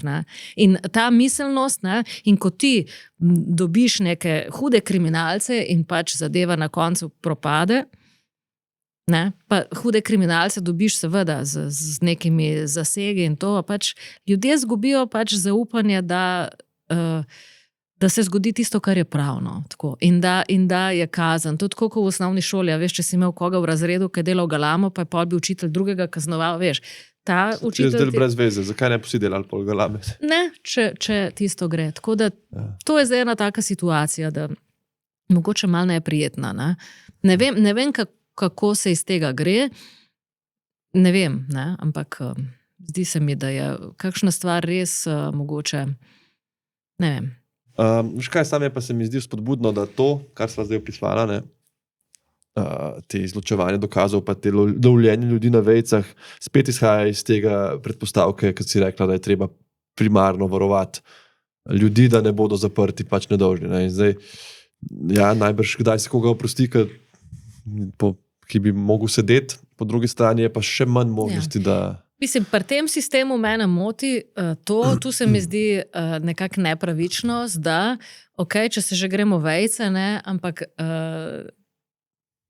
In ta miselnost, in ko ti dobiš neke hude kriminalce in pač zadeva na koncu propade, pa hude kriminalce dobiš seveda z nekimi zasegi in to, pač ljudje zgubijo pač zaupanje, da se zgodi tisto, kar je pravno. In da je kazen. To je tako, kot v osnovni šoli, veš, če si imel koga v razredu, ki je delal galamo, pa je pol bi učitelj drugega kaznoval, veš. Jaz del brez veze, zakaj ne posi delal pol galame? Ne, če tisto gre. Tako da to je zdaj ena taka situacija, da mogoče malo neprijetna. Ne vem, kako se iz tega gre. Ne vem, ampak zdi se mi, da je kakšna stvar res mogoče, ne vem. Kaj sam je pa se mi zdi spodbudno, da to, kar sva zdaj opisvala, te izločevanje dokazov, pa te lovljenje ljudi na vejcah, spet izhaja iz tega predpostavke, kot si rekla, da je treba primarno varovati ljudi, da ne bodo zaprti, pač nedolžni. In zdaj, najbrž kdaj se koga oprosti, ki bi mogel sedeti, po drugi strani je pa še manj možnosti, da... Mislim, pri tem sistemu mene moti tu se mi zdi nekako nepravičnost, da, če se že gremo vejce, ampak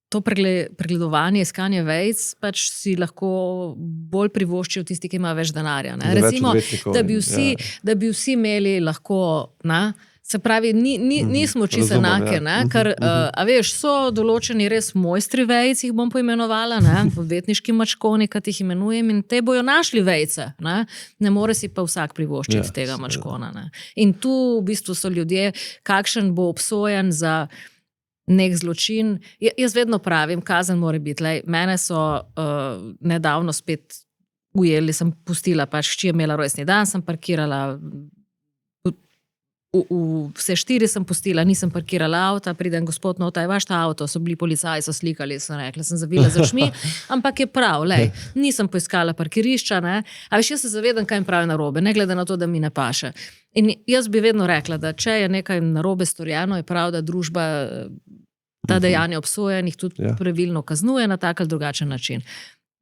to pregledovanje, iskanje vejc, pač si lahko bolj privoščijo tisti, ki ima več denarja. Recimo, da bi vsi imeli lahko Se pravi, nismo čisto enake, ker, a veš, so določeni res mojstri vejc, jih bom poimenovala, odvetniški mačkoni, kot jih imenujem, in te bojo našli vejce. Ne more si pa vsak privoščiti tega mačkona. In tu v bistvu so ljudje, kakšen bo obsojen za nek zločin. Jaz vedno pravim, kazen mora biti. Mene so nedavno spet ujeli, sem pustila, pač hči je imela rojstni dan, sem parkirala, vse 4 sem pustila, nisem parkirala avta, pridem gospod, no, ta je vaš ta avto, so bili policaji, so slikali, sem rekla, sem zavila za očmi, ampak je prav, nisem poiskala parkirišča, a veš, jaz se zavedam, kaj jim pravi narobe, ne glede na to, da mi ne paše. In jaz bi vedno rekla, da če je nekaj narobe storjeno, je prav, da družba ta dejanja obsojenih tudi pravilno kaznuje na tak ali drugačen način.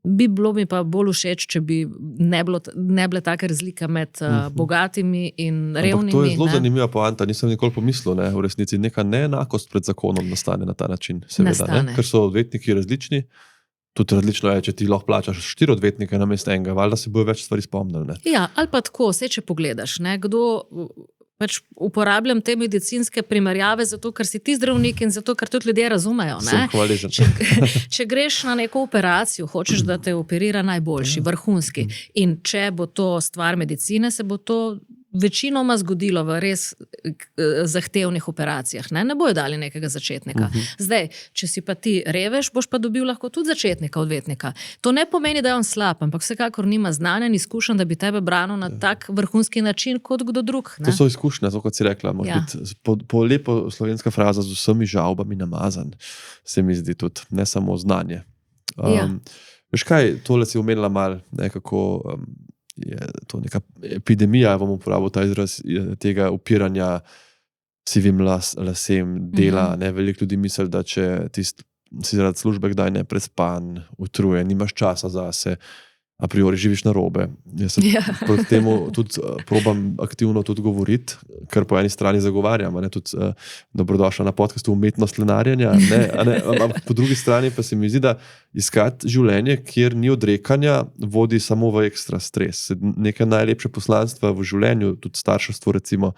Bi bilo mi pa bolj všeč, če bi ne bile take razlike med bogatimi in revnimi. Ampak to je zelo zanimiva poanta, nisem nikoli pomislil, v resnici neka neenakost pred zakonom nastane na ta način, seveda, ker so odvetniki različni, tudi različno je, če ti lahko plačaš 4 odvetnike namesto enega, valjda se bojo več stvari spomnili. Ja, ali pa tako, če pogledaš, kdo pač uporabljam te medicinske primerjave zato, ker si ti zdravnik in zato, ker tudi ljudje razumejo. Sem hvaležen. Če greš na neko operacijo, hočeš, da te operira najboljši, vrhunski. In če bo to stvar medicine, se bo to večinoma zgodilo v res zahtevnih operacijah. Ne bojo dali nekega začetnika. Zdaj, če si pa ti revež, boš pa dobil lahko tudi začetnika, odvetnika. To ne pomeni, da je on slab, ampak vsekakor nima znanja in izkušenj, da bi tebe branil na tak vrhunski način kot kdo drug. To so izkušnje, kot si rekla. Po lepo slovenska fraza z vsemi žalbami namazan, se mi zdi tudi, ne samo znanje. Veš kaj, tole si omenila malo, nekako je to neka epidemija, bom uporabil ta izraz tega upiranja sivim lasem, dela. Veliko ljudi misli, da če si zaradi službe kdaj neprespan, utrujen, nimaš časa zase, a priori živiš narobe. Jaz se proti temu tudi probam aktivno tudi govoriti, ker po eni strani zagovarjam, tudi dobrodošla na podcastu umetnost lenarjenja, ampak po drugi strani pa se mi zdi, da iskati življenje, kjer ni odrekanja, vodi samo v ekstra stres. Neke najlepše poslanstva v življenju, tudi starševstvo recimo,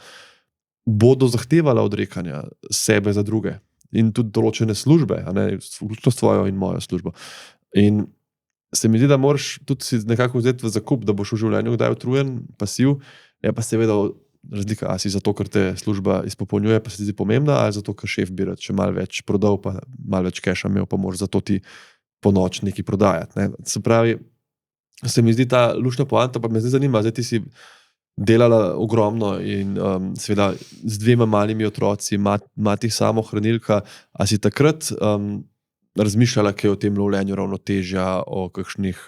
bodo zahtevala odrekanja sebe za druge in tudi določene službe, vključno svojo in mojo službo. In se mi zdi, da moraš tudi si nekako vzeti v zakup, da boš v življenju kdaj utrujen, pasiv, je pa seveda razlika, a si zato, ker te služba izpopolnjuje, pa se ti zdi pomembna, ali zato, ker šef bi rad še malo več prodal, pa malo več keša imel, pa moraš zato ti po noč nekaj prodajati. Se pravi, se mi zdi ta luštna poanta, pa me zdaj zanima, zdaj ti si delala ogromno in seveda z 2 malimi otroci, mati samohranilka, a si takrat razmišljala, kaj o tem lovljenju ravnotežja, o kakšnih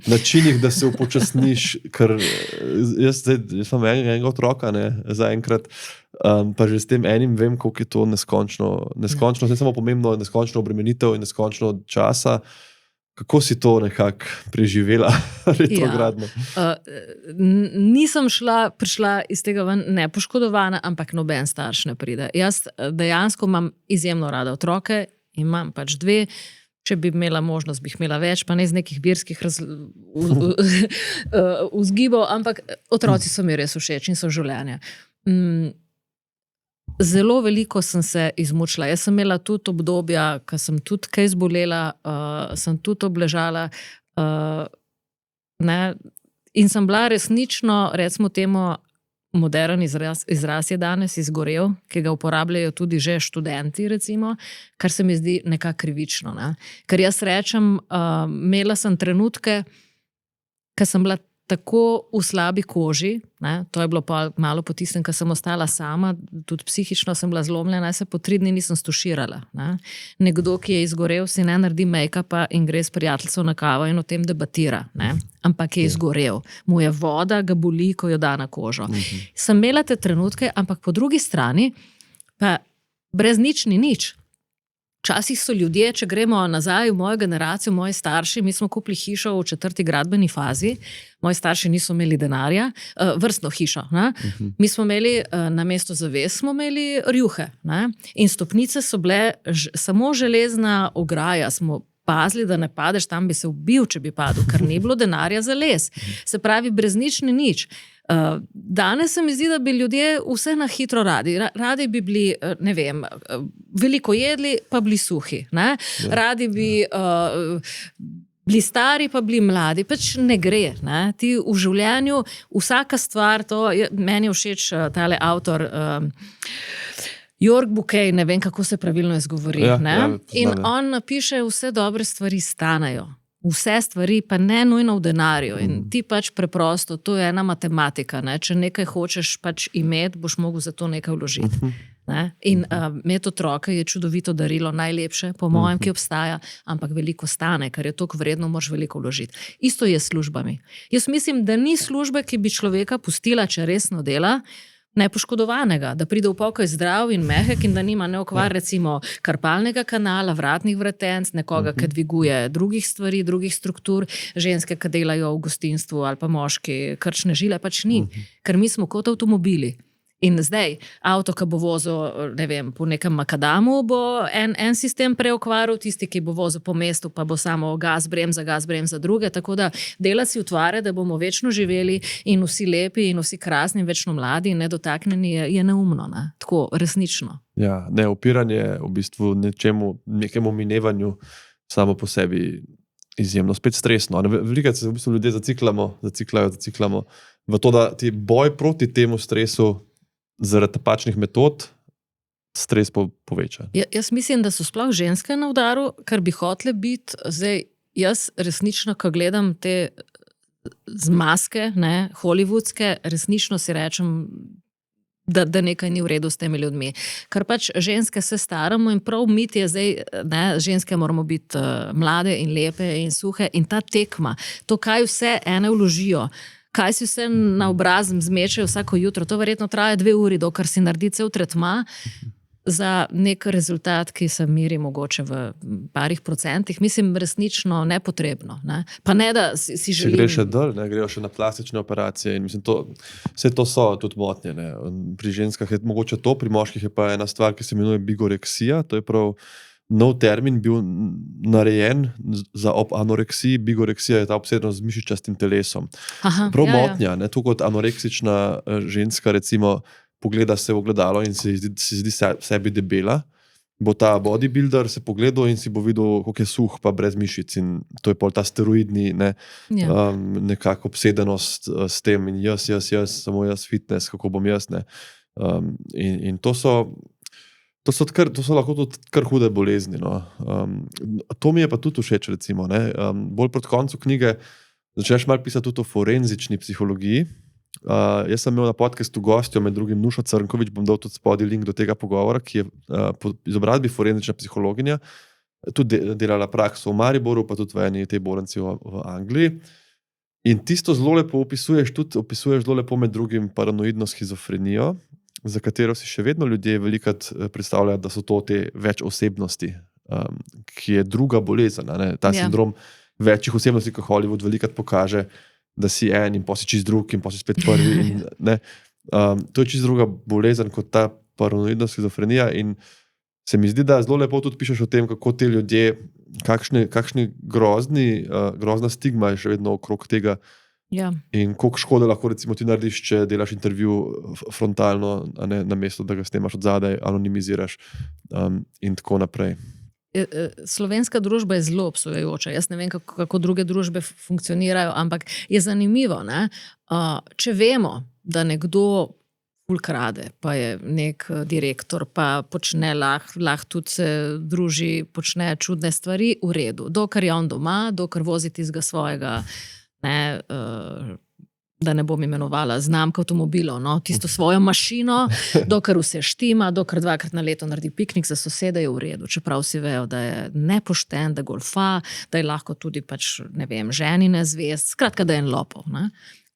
načinih, da se upočasniš, ker jaz imam enega otroka, zaenkrat, pa že s tem enim vem, koliko je to neskončno, ne samo pomembno, neskončno obremenitev in neskončno časa. Kako si to nekako preživela retrogradno? Nisem prišla iz tega ven nepoškodovana, ampak noben starš ne pride. Jaz dejansko imam izjemno rada otroke, imam pač 2, če bi imela možnost, bi jih imela več, pa ne iz nekih verskih vzgibov, ampak otroci so mi res všeč in so življenje. Zelo veliko sem se izmučila. Jaz sem imela tudi obdobja, ko sem tudi kaj zbolela, sem tudi obležala in sem bila resnično, recimo temu, modern izraz je danes izgorel, ki ga uporabljajo tudi že študenti, recimo, kar se mi zdi nekako krivično. Ker jaz rečem, imela sem trenutke, ko sem bila tako v slabi koži, to je bilo pa malo po tistem, ko sem ostala sama, tudi psihično sem bila zlomljena, se po 3 dni nisem stuširala. Nekdo, ki je izgorel, si ne naredi make-upa in gre s prijateljcev na kavo in o tem debatira. Ampak je izgorel. Mu je voda, ga boli, ko jo da na kožo. Sem imela te trenutke, ampak po drugi strani pa brez nič ni nič. Včasih so ljudje, če gremo nazaj v mojo generacijo, moji starši, mi smo kupili hišo v 4. gradbeni fazi, moji starši niso imeli denarja, vrstno hišo. Mi smo imeli, na mesto zaves smo imeli rjuhe. In stopnice so bile samo železna ograja, smo pazili, da ne padeš, tam bi se ubil, če bi padel, ker ni bilo denarja za les. Se pravi, brez nič ni nič. Danes se mi zdi, da bi ljudje vse na hitro radi. Radi bi bili, ne vem, veliko jedli, pa bili suhi. Ne? Radi bi bili stari, pa bili mladi. Pač ne gre. Ne? Ti v življenju, vsaka stvar, meni je všeč tale avtor York Bukej, ne vem, kako se pravilno izgovori. In on napiše, vse dobre stvari stanejo. Vse stvari, pa ne nujno v denarju. In ti pač preprosto, to je ena matematika. Ne? Če nekaj hočeš pač imeti, boš mogel za to nekaj vložiti. Ne? In imeti otroka je čudovito darilo, najlepše, po mojem, ki obstaja, ampak veliko stane, ker je toliko vredno, moraš veliko vložiti. Isto je s službami. Jaz mislim, da ni službe, ki bi človeka pustila, če resno dela, nepoškodovanega, da pride v pokoj zdrav in mehek in da nima neokvar recimo karpalnega kanala, vratnih vretenc, nekoga, ki dviguje drugih stvari, drugih struktur, ženske, ki delajo v gostinstvu ali pa moški, krčne žile, pač ni, ker mi smo kot avtomobili. In zdaj, avto, ki bo vozil, ne vem, po nekem makadamu, bo en sistem preokvaril, tisti, ki bo vozil po mestu, pa bo samo gas, bremza druge, tako da dela si utvare, da bomo večno živeli in vsi lepi in vsi krasni in večno mladi in nedotaknjeni je neumno, ne? Tako resnično. Ja, ne, upiranje v bistvu nekemu minevanju samo po sebi izjemno spet stresno. Velikrat se v bistvu ljudje zaciklamo v to, da ti boj proti temu stresu zaradi napačnih metod stres poveča. Jaz mislim, da so sploh ženske na udaru, kar bi hotele biti. Zdaj, jaz resnično, ko gledam te zmazke, hollywoodske, resnično si rečem, da nekaj ni v redu s temi ljudmi. Ker pač ženske se staramo in prav mit je zdaj, ženske moramo biti mlade in lepe in suhe in ta tekma, to kaj vse ene vložijo, kaj si vse na obraz zmečejo vsako jutro, to verjetno traja 2 uri, dokar si naredi cel tretma za nek rezultat, ki se meri mogoče v parih procentih. Mislim, resnično nepotrebno. Ne? Pa ne, da si želim... Če greš še dol, grejo še na plastične operacije in mislim, vse to so tudi motnje. Ne? Pri ženskah je mogoče to, pri moških je pa ena stvar, ki se imenuje bigoreksija, to je prav nov termin, bil narejen za ob anoreksiji. Bigoreksija je ta obsedenost z mišičastim telesom. Prav motnja, ne? To kot anoreksična ženska recimo pogleda se v ogledalo in se zdi sebi debela, bo ta bodybuilder se pogledal in si bo videl, koliko je suh pa brez mišic in to je pol ta steroidni nekako obsedenost s tem in jaz, samo jaz fitness, kako bom jaz. Ne? In to so lahko tudi kar hude bolezni. No. To mi je pa tudi všeč, recimo. Ne. Bolj proti koncu knjige začneš malo pisati tudi o forenzični psihologiji. Jaz sem imel na podcastu gostjo, med drugim Nušo Crnković, bom dal tudi spodaj link do tega pogovora, ki je po izobrazbi forenzična psihologinja, tudi delala prakso v Mariboru, pa tudi v eni tej bolnici v Angliji. In tisto zelo lepo opisuješ zelo lepo med drugim paranoidno shizofrenijo, za katero si še vedno ljudje velikrat predstavljajo, da so to te več osebnosti, ki je druga bolezen. Ne? Ta sindrom večjih osebnosti, ki Hollywood velikrat pokaže, da si en in potem si čist drug in potem si spet prvi. In, ne? To je čist druga bolezen kot ta paranoidna shizofrenija in se mi zdi, da zelo lepo tudi pišeš o tem, kako te ljudje, kakšni grozna stigma je še vedno okrog tega. Ja. In koliko škode lahko recimo ti narediš, če delaš intervju frontalno, a ne namesto, da ga snemaš od zadaj, anonimiziraš in tako naprej. Slovenska družba je zelo obsojajoča. Jaz ne vem, kako druge družbe funkcionirajo, ampak je zanimivo. Ne? Če vemo, da nekdo ful krade, pa je nek direktor, pa počne lahko tudi se druži, počne čudne stvari, v redu. Dokar je on doma, dokar vozi tistega svojega, da ne bom imenovala znamka avtomobilov, no, tisto svojo mašino, dokar vse štima, dokar 2-krat na leto naredi piknik za sosede, je v redu. Čeprav si vejo, da je nepošten, da golfa, da je lahko tudi pač, ne vem, ženi nezvest, skratka, da je en lopov. Ne.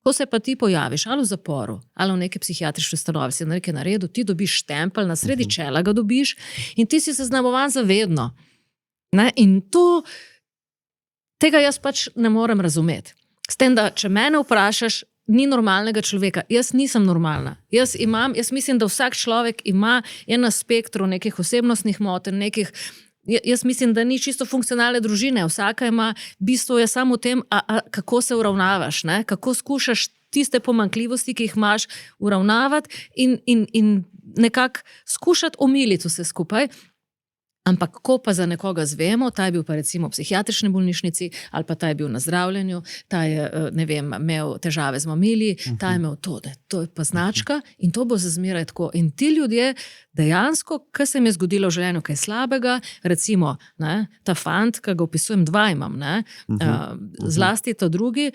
Ko se pa ti pojaviš, ali v zaporu, ali v neki psihiatrični ustanovi, si nekaj naredil, ti dobiš štempelj, na sredi čela ga dobiš in ti si zaznamovan za vedno. Ne. In tega jaz pač ne morem razumeti. S tem, da če mene vprašaš, ni normalnega človeka. Jaz nisem normalna. Jaz mislim, da vsak človek je na spektru nekih osebnostnih motenj, nekih jaz mislim, da ni čisto funkcionalne družine. Vsaka ima, bistvo je samo v tem, kako se uravnavaš, ne? Kako skušaš tiste pomanjkljivosti, ki jih imaš, uravnavati in nekako skušati omiliti vse skupaj. Ampak ko pa za nekoga zvemo, ta je bil pa recimo v psihiatrični bolnišnici ali pa ta je bil na zdravljenju, ta je, ne vem, imel težave z mamili, ta je imel to je pa značka in to bo za zmeraj tako. In ti ljudje dejansko, kaj se mi je zgodilo v življenju, kaj slabega, recimo, ne, ta fant, ki ga opisujem, 2 imam, ne, zlasti ta drugi,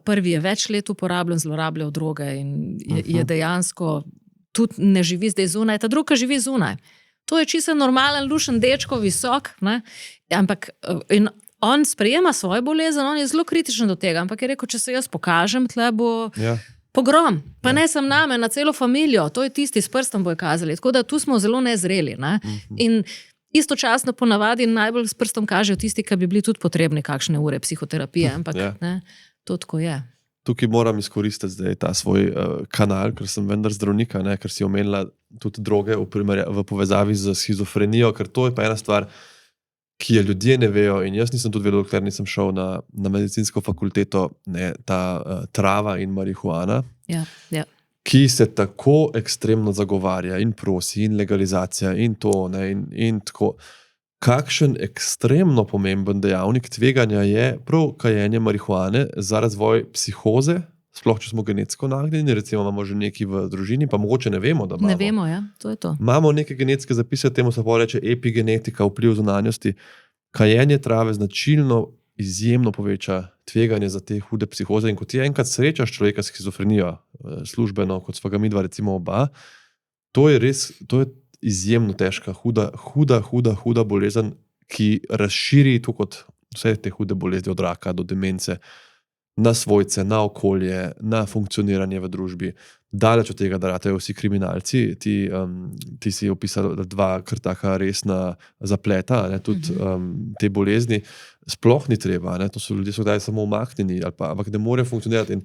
prvi je več let uporabljen, zlorabljal droge in je dejansko tudi ne živi zdaj zunaj, ta druga živi zunaj. To je čisto normalen, lušen dečko, visok, ne? Ampak in on sprejema svojo bolezen, on je zelo kritičen do tega, ampak je rekel, če se jaz pokažem, tle bo pogrom, pa ne sem name, na celo familijo, to je tisti, s prstom bojo kazali, tako da tu smo zelo nezreli, ne? In istočasno ponavadi najbolj s prstom kažejo tisti, ki bi bili tudi potrebni kakšne ure psihoterapije, ampak ne, to tako je. Tukaj moram izkoristiti zdaj ta svoj kanal, ker sem vendar zdravnika, ne, ker si omenila tudi droge v povezavi z shizofrenijo, ker to je pa ena stvar, ki je ljudje ne vejo in jaz nisem tudi vedel, dokler nisem šel na medicinsko fakulteto, ne, ta trava in marihuana, ki se tako ekstremno zagovarja in prosi in legalizacija in to, ne, in tako. Kakšen ekstremno pomemben dejavnik tveganja je prav kajenje marihuane za razvoj psihoze, sploh če smo genetsko nagnjeni, recimo imamo že nekaj v družini, pa mogoče ne vemo, da imamo. Ne vemo, ja, to je to. Imamo neke genetske zapise, temu se pa reče epigenetika, vpliv zunanjosti. Kajenje trave značilno izjemno poveča tveganje za te hude psihoze in kot ti enkrat srečaš človeka s shizofrenijo, službeno, kot sva ga midva recimo oba, to je res, to je izjemno težka, huda bolezen, ki razširi to kot vse te hude bolezni od raka do demence, na svojce, na okolje, na funkcioniranje v družbi. Daleč od tega, da ratejo vsi kriminalci, ti si opisal 2 kar taka resna zapleta, ne, tudi te bolezni, sploh ni treba, ne, to so ljudje so kdaj samo umaknjeni, ampak ne more funkcionirati in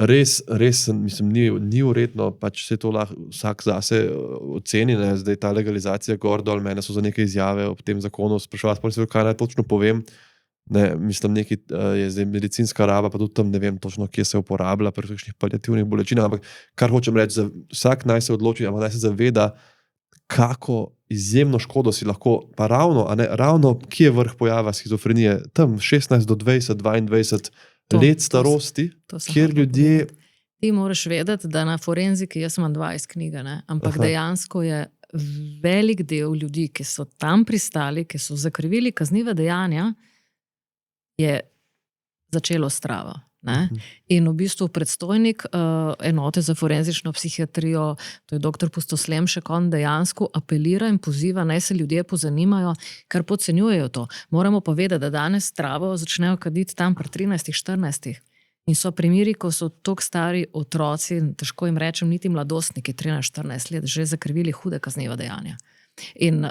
res, mislim, ni uredno, pač se to lahko vsak zase oceni, ne, zdaj ta legalizacija gor dol, mene so za neke izjave ob tem zakonu spraševati, kaj naj točno povem, ne, mislim, nekaj je zdaj medicinska raba, pa tudi tam ne vem točno, kje se uporablja pri kakšnih paliativnih bolečinah, ampak kar hočem reči, vsak naj se odloči, ampak naj se zaveda, kako izjemno škodo si lahko, pa ravno kje je vrh pojava shizofrenije, tam 16 do 20, 22 let starosti, kjer ljudje... Ti moraš vedeti, da na forenziki, jaz imam 20 knjiga, ne? Ampak dejansko je velik del ljudi, ki so tam pristali, ki so zakrivili kazniva dejanja, je začelo s travo. Ne? In v bistvu predstojnik enote za forenzično psihiatrijo, to je dr. Pustoslemšek, on dejansko apelira in poziva, naj se ljudje pozanimajo, kar podcenjujejo to. Moramo povedati, da danes travo začnejo kaditi tam pri 13-14. In so primeri, ko so toliko stari otroci, težko jim rečem, niti mladostniki, 13-14 let, že zakrivili hude kazniva dejanja. In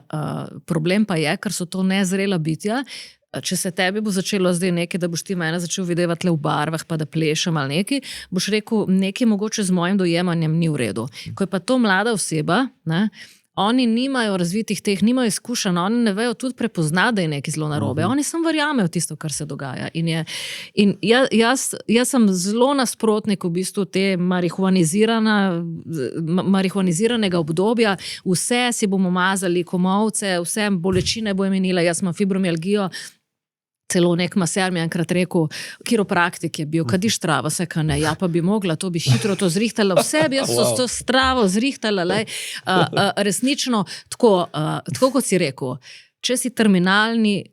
problem pa je, ker so to nezrela bitja. Če se tebi bo začelo zdaj nekaj, da boš ti mene začel videvati le v barvah, pa da plešem ali nekaj, boš rekel, nekaj mogoče z mojim dojemanjem ni v redu. Ko je pa to mlada oseba, ne, oni nimajo razvitih teh, nimajo izkušenj, oni ne vejo tudi prepoznati, da je nekaj zelo narobe. Oni samo verjamejo tisto, kar se dogaja. In jaz sem zelo nasprotnik v bistvu te marihuaniziranega obdobja. Vse si bomo mazali, komolce, vse bolečine bo minile, jaz imam fibromialgijo. Celo nek maser mi je enkrat rekel, kiropraktik je bil, kadiš travo, vse kaj ne, ja pa bi mogla, to bi hitro to zrihtala, vse bi jaz to travo zrihtala, resnično, tako kot si rekel, če si terminalni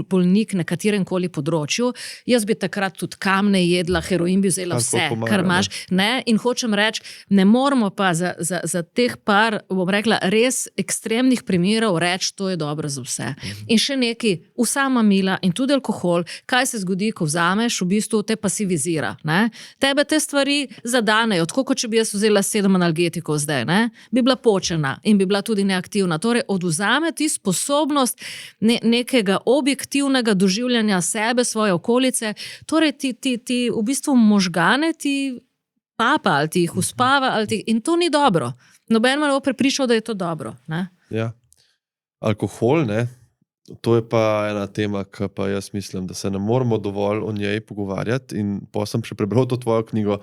bolnik na katerem koli področju, jaz bi takrat tudi kamne jedla, heroin bi vzela vse, kar imaš, ne, in hočem reči, ne moramo pa za teh par, bom rekla, res ekstremnih primerov reči, to je dobro za vse. In še nekaj, vsa mamila in tudi alkohol, kaj se zgodi, ko vzameš, v bistvu te pasivizira, ne, tebe te stvari zadanejo, tako kot če bi jaz vzela 7 analgetikov zdaj, ne, bi bila počena in bi bila tudi neaktivna, torej odvzame ti sposobnost nekega objektivnega doživljanja sebe, svoje okolice, torej ti v bistvu možgane ti papa ali ti jih uspava, in to ni dobro. Noben me bo prepričal, da je to dobro. Ne? Ja. alkohol, ne, to je pa ena tema, ki pa jaz mislim, da se ne moramo dovolj o njej pogovarjati. In pa sem še prebral to tvojo knjigo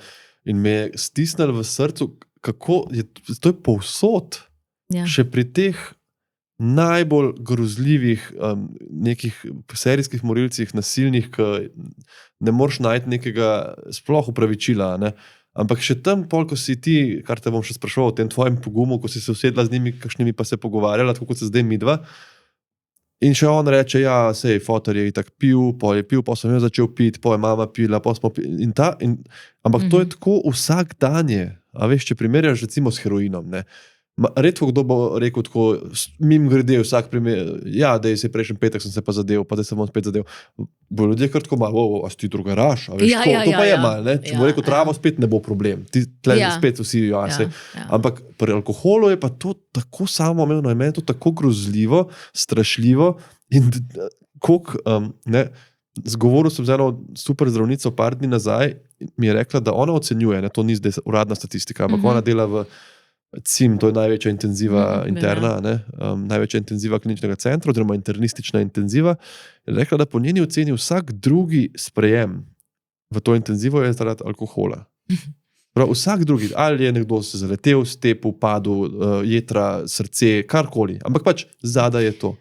in me je stisnilo v srcu, kako je to je povsod, še pri teh najbolj grozljivih nekih serijskih morilcih, nasilnih, ki ne moreš najti nekega sploh upravičila, ne. Ampak še tam, ko si ti, kar te bom še spraševal o tem tvojem pogumu, ko si se usedla z njimi, kakšnimi pa se pogovarjala, tako kot se zdaj midva, in še on reče, ja, sej, fotor je itak pil, pa sem jo začel piti, pa je mama pila, pa smo pili, ampak to je tako vsak dan je, a veš, če primerjaš recimo s heroinom, ne. Redko kdo bo rekel tako, mim grede vsak primer, ja, dej se prejšnji petek sem se pa zadev, pa zdaj sem spet zadev. Bo ljudje kar tako malo, a si ti drugaraš, a veš, to pa je malo, ne. Če bo rekel travo, spet ne bo problem. Ti tle spet vsi, Ampak pri alkoholu je pa to tako samoumevno, je meni to tako grozljivo, strašljivo in koliko, zgovoril sem z eno super zdravnico par dni nazaj, mi je rekla, da ona ocenjuje, ne, to ni zdaj uradna statistika, ampak ona dela v CIM, to je največja intenziva interna, ne, največja intenziva kliničnega centra, oziroma internistična intenziva. Je rekla, da po njeni oceni vsak drugi sprejem v to intenzivo je zaradi alkohola. Prav, vsak drugi, ali je nekdo se zaletel, stepel, padel, jetra, srce, karkoli, ampak pač zadaj je to.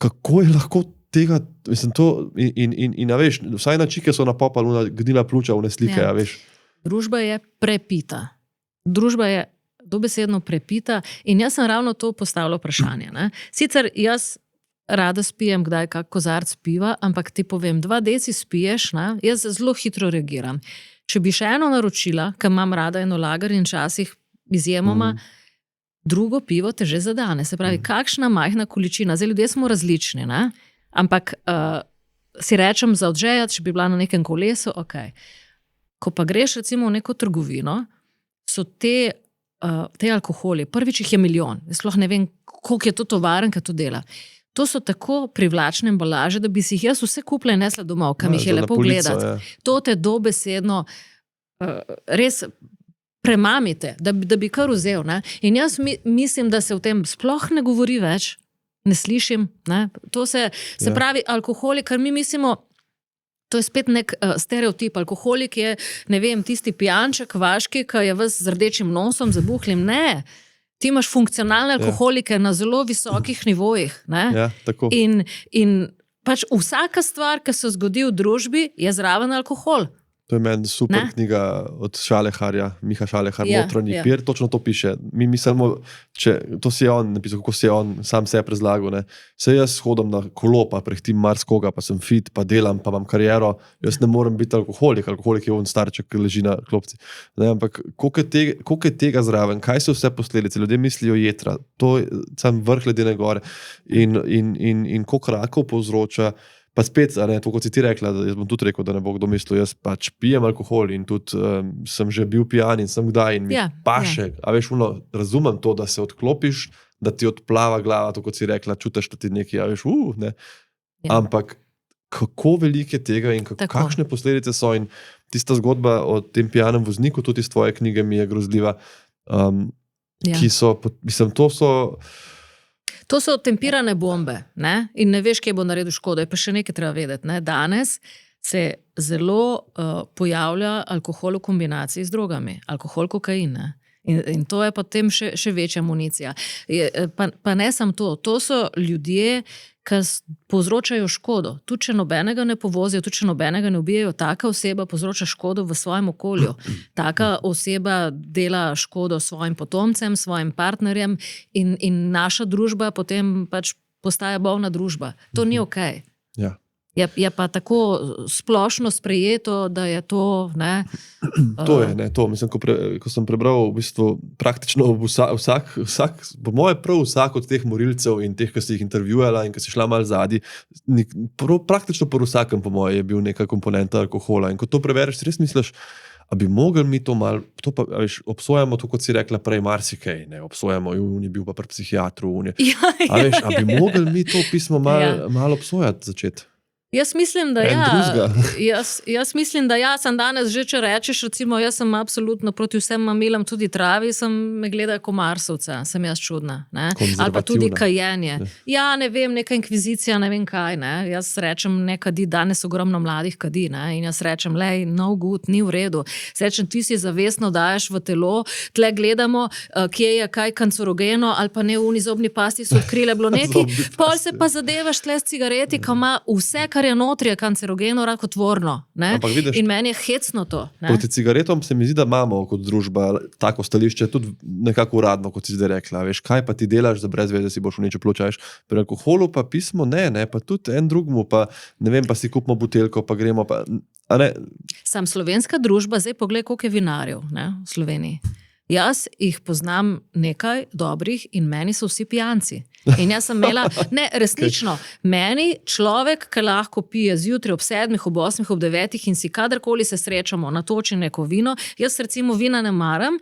Kako je lahko tega, mislim, to, a veš, vsaj na čike so napopali, gnila pljuča, one slike, a veš. Družba je prepita. Družba je dobesedno prepita in jaz sem ravno to postavila vprašanje. Ne? Sicer jaz rada spijem kdaj kak kozarc piva, ampak ti povem, 2 deci spiješ, ne? Jaz zelo hitro reagiram. Če bi še eno naročila, ker imam rada eno lager in časih izjemoma, drugo pivo te že zadane. Se pravi, kakšna majhna količina. Zdaj, ljudje smo različni, ne? Ampak si rečem za odžejati, če bi bila na nekem kolesu, ok. Ko pa greš recimo v neko trgovino, so te alkoholi, prvič jih je milijon, sploh ne vem, koliko je to tovaren, ki to dela. To so tako privlačne embalaže, da bi si jih jaz vse kupila in nesla domov, kam jih je lepo gledati. To te dobesedno res premamite, da bi kar vzel. Ne? In jaz mislim, da se v tem sploh ne govori več, ne slišim. Ne? To se pravi, alkoholi, kar mi mislimo, to je spet nek stereotip. Alkoholik je, ne vem, tisti pijanček vaški, ki je ves z rdečim nosom, zabuhlim. Ne, ti imaš funkcionalne alkoholike na zelo visokih nivojih. Ne? Ja, tako. In pač vsaka stvar, ki se zgodi v družbi, je zraven alkohol. To je meni super knjiga od Šaleharja, Miha Šalehar, Notranji pir, točno to piše. Mi mislimo, to si je on napisal, kako si je on sam sebe razlagal. Saj jaz hodim na kolo, pa prehtim marskoga, pa sem fit, pa delam, pa imam kariero. Jaz ne morem biti alkoholik je on starček, ki leži na klopci. Ne, ampak koliko je tega zraven, kaj so vse posledice? Ljudje mislijo jetra, to je sam vrh ledene gore. In koliko rakov povzroča. Pa spet, to kot si ti rekla, jaz bom tudi rekel, da ne bo kdo mislil, jaz pač pijem alkohol in tudi sem že bil pijan in sem kdaj in mi paše. A veš, razumem to, da se odklopiš, da ti odplava glava, to kot si rekla, čutiš, da ti nekaj, a veš, ne. Ampak kako veliko je tega in kakšne posledice so in tista zgodba o tem pijanem vozniku, tudi iz tvoje knjige mi je grozljiva, ki so, mislim, To so tempirane bombe, ne? In ne veš, kje bo naredil škodo. Je pa še nekaj treba vedeti. Ne? Danes se zelo pojavlja alkohol v kombinaciji z drogami. Alkohol, kokain. Ne? In to je potem še večja municija. Pa ne samo to. To so ljudje, ki povzročajo škodo. Tudi če nobenega ne povozijo, tudi če nobenega ne ubijajo, taka oseba povzroča škodo v svojem okolju. Taka oseba dela škodo svojim potomcem, svojim partnerjem in naša družba potem pač postaja bolna družba. To ni okej. Ja. Je pa tako splošno sprejeto, da je to, ne? To je, ne, to. Mislim, ko sem prebral v bistvu praktično vsak, po moje prav vsak od teh morilcev in teh, ki si jih intervjuvala in ki si šla malo zadnji, praktično po vsakem, po moje, je bil neka komponenta alkohola. In ko to prevereš, res misliš, a bi mogli mi to malo, to pa, veš, obsojamo to, kot si rekla prej, marsikaj, ne, obsojamo, on je bil pa pri psihiatru, a veš, a bi mogli mi to pismo malo obsojati začeti? Jaz mislim, da jaz mislim, da sem danes že, če rečeš, recimo, jaz sem absolutno proti vsem mamilam, tudi travi, me gledajo kot Marsovca, sem jaz čudna, ne? Ali pa tudi kajenje. Ja, ne vem, neka inkvizicija, ne vem kaj, ne? Jaz rečem, ne kadi, danes ogromno mladih kadi, ne? In jaz rečem, lej, no good, ni v redu. Rečem, ti si zavestno daješ v telo, tle gledamo, kje je kaj kancerogeno, ali pa ne v zobni pasti so odkrile bilo neki, pol se pa zadevaš tle s cigareti, ko ima vse, kar je notri, je kancerogeno, rakotvorno. Vidiš, in meni je hecno to. Ne? Proti cigaretom se mi zdi, da imamo kot družba tako stališče, tudi nekako uradno, kot si zdaj rekla. Veš, kaj pa ti delaš za brez veze, si boš v niečo plačaš. Pri alkoholu pa pismo ne, pa tudi en drugmu, pa ne vem, pa si kupimo buteljko, pa gremo pa... Sam slovenska družba, zdaj poglej, koliko je vinarjev, ne, v Sloveniji. Jaz jih poznam nekaj dobrih in meni so vsi pijanci. In jaz sem imela, ne, resnično, meni človek, ki lahko pije zjutraj ob 7, ob 8, ob 9 in si kadarkoli se srečamo, natoči neko vino, jaz recimo vina ne maram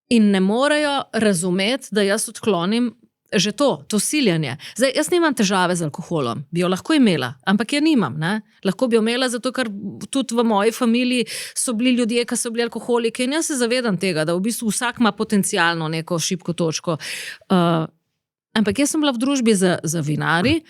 in ne morejo razumeti, da jaz odklonim že to siljanje. Zdaj, jaz nimam težave z alkoholom, bi jo lahko imela, ampak jo nimam, ne? Lahko bi jo imela, zato ker tudi v moji familiji so bili ljudje, ki so bili alkoholiki in jaz se zavedam tega, da v bistvu vsak ima potencialno neko šibko točko. Ampak jaz sem bila v družbi za vinari,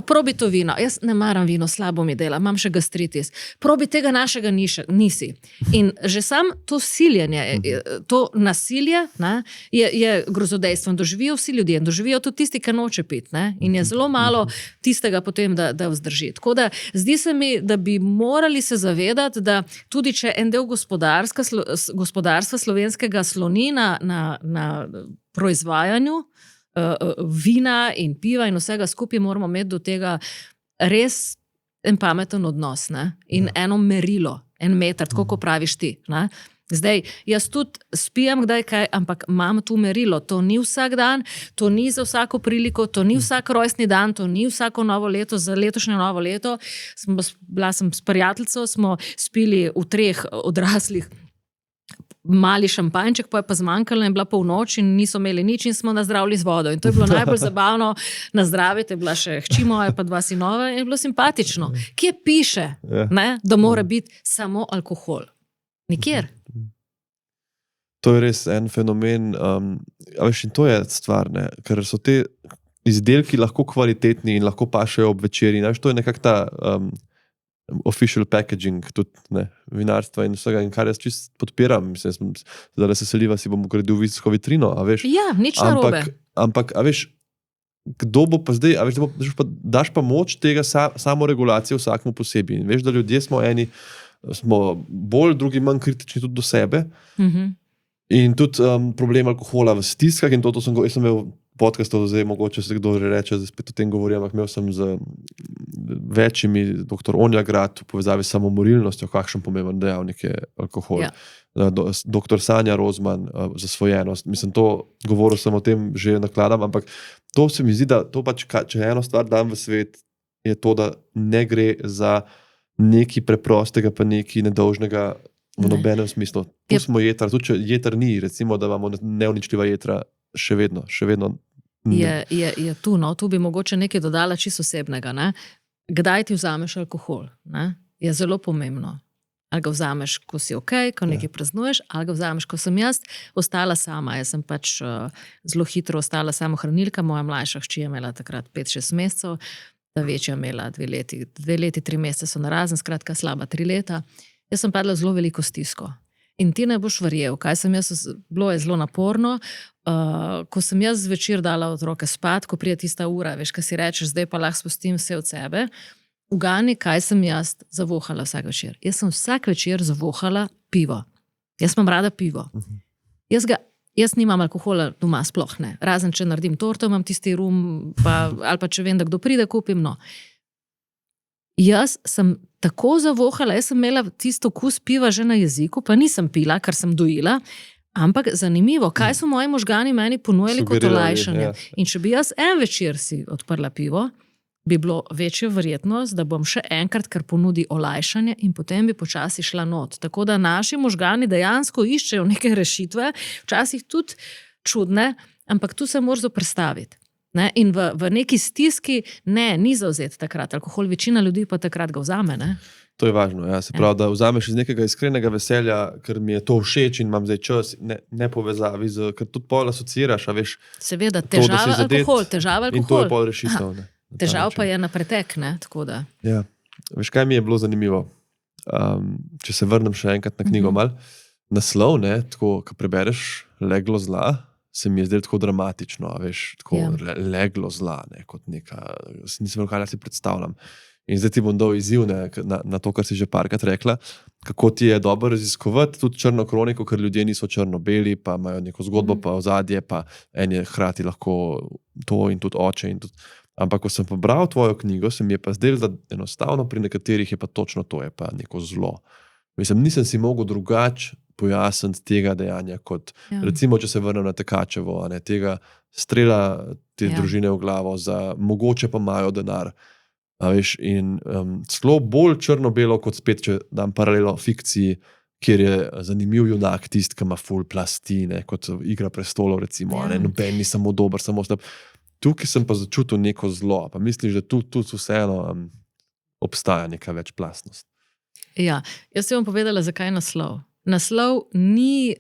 probi to vino, jaz ne maram vino, slabo mi dela, imam še gastritis, probi tega našega nisi. In že sam to siljenje, to nasilje, ne, je grozodejstvo in doživijo vsi ljudje, in doživijo tudi tisti, ki noče piti, ne, in je zelo malo tistega potem, da vzdrži. Tako da zdi se mi, da bi morali se zavedati, da tudi če en del gospodarstva slovenskega sloni na proizvajanju vina in piva in vsega skupaj, moramo imeti do tega res en pameten odnos, ne? In eno merilo, en meter, tako kot praviš ti. Ne? Zdaj, jaz tudi spijem kdaj kaj, ampak imam tu merilo, to ni vsak dan, to ni za vsako priliko, to ni vsak rojstni dan, to ni vsako novo leto, za letošnje novo leto. Bila sem s prijateljico, smo spili v 3 odraslih mali šampanjček, pa je pa zmanjkalo in bila polnoč in niso imeli nič in smo nazdravili z vodo. In to je bilo najbolj zabavno, nazdraviti, je bila še hči moja, pa 2 sinova in je bilo simpatično. Kje piše, ne, da mora biti samo alkohol? Nikjer. To je res en fenomen, veš, in to je stvar, ne, ker so te izdelki lahko kvalitetni in lahko pašejo ob večeri, veš, to je nekak ta official packaging, tudi ne, vinarstva in vsega, in kar jaz čist podpiram. Mislim, zdaj se seliva, si bom gradil vinsko vitrino, a veš. Ja, nič narobe. Ampak, a veš, kdo bo pa zdaj, a veš, daš pa moč tega samoregulacije vsakmu posebej. In veš, da ljudje smo bolj, drugi manj kritični tudi do sebe. In tudi problem alkohola v stiskah, in jaz sem imel podcastov, zdaj mogoče se kdo reče, da spet o tem govorim, ampak imel sem z večjimi, dr. Onja Grad, v povezavi s samomorilnostjo, kakšen pomemben dejavnik je alkohol. Ja. Dr. Sanja Rozman, zasvojenost. Mislim, govoril sem o tem, že nakladam, ampak to se mi zdi, da to pač, če eno stvar dam v svet, je to, da ne gre za nekaj preprostega, pa nekaj nedolžnega v nobenem smislu. Pustimo jeter, tudi če jeter ni, recimo, da imamo neuničljiva jetra, še vedno. Je tu, no, tu bi mogoče nekaj dodala čisto osebnega, ne? Kdaj ti vzameš alkohol, ne? Je zelo pomembno. Ali ga vzameš, ko si okej, ko nekaj praznuješ, ali ga vzameš, ko sem jaz ostala sama. Jaz sem pač zelo hitro ostala samohranilka, moja mlajša hči je imela takrat 5-6 mesecev, ta večja imela 2 leti, 2 leti, 3 mesece so narazen, skratka slaba 3 leta. Jaz sem padla zelo veliko stisko. In ti ne boš verjel, kaj sem jaz, bilo je zelo naporno, ko sem jaz zvečer dala otroke spat, ko prije tista ura, veš, kaj si rečeš, zdaj pa lahko spustim vse od sebe, ugani, kaj sem jaz zavohala vsak večer. Jaz sem vsak večer zavohala pivo. Jaz imam rada pivo. Jaz nimam alkohola doma, sploh ne. Razen, če naredim torto, imam tisti rum, ali pa če vem, da kdo pride, kupim, no. Jaz sem tako zavohala, jaz sem imela tisto okus piva že na jeziku, pa nisem pila, ker sem dojila, ampak zanimivo, kaj so moji možgani meni ponujali kot olajšanje. In če bi jaz en večer si odprla pivo, bi bilo večja verjetnost, da bom še enkrat, ker ponudi olajšanje in potem bi počasi šla not. Tako da naši možgani dejansko iščejo neke rešitve, včasih tudi čudne, ampak tu se moraš zoperstaviti. Ne? In v neki stiski ni zauzet takrat. Alkohol, večina ljudi pa takrat ga vzame. Ne? To je važno. Ja. Se pravi, da vzameš iz nekega iskrenega veselja, ker mi je to všeč in imam zdaj čas, ne povezavi, ker tudi pol asociiraš, a veš. Seveda, težava alkohol. In to je pol rešitev. Težava pa je na pretek, ne? Tako da. Ja. Veš, kaj mi je bilo zanimivo? Če se vrnem še enkrat na knjigo mal, naslov, ne, tako, ko prebereš Leglo zla, se mi je zdelo tako dramatično, a veš, tako leglo zla, ne, kot neka, nisem kaj si predstavljam. In zdaj ti bom dal izziv na to, kar si že parkrat rekla, kako ti je dobro raziskovati tudi črno kroniko, ker ljudje niso črno-beli, pa imajo neko zgodbo, pa ozadje, pa en je hkrati lahko to in tudi oče. In tudi. Ampak, ko sem pa bral tvojo knjigo, se mi je pa zdelo, da enostavno pri nekaterih je pa točno to, je pa neko zlo. Mislim, nisem si mogel drugače pojasniti tega dejanja, kot recimo, če se vrnem na Tekačevo, ne, tega strela te družine v glavo, mogoče pa imajo denar. Veš, in celo bolj črno-belo, kot spet, če dam paralelo fikciji, kjer je zanimiv junak tisti, ki ima ful plasti, ne, kot Igra prestolov, recimo, ne, noben ni samo dober, samo slab. Tukaj sem pa začutil neko zlo, pa misliš, da tudi vseeno obstaja neka večplastnost. Ja, jaz ti bom povedala, zakaj je naslov. Naslov ni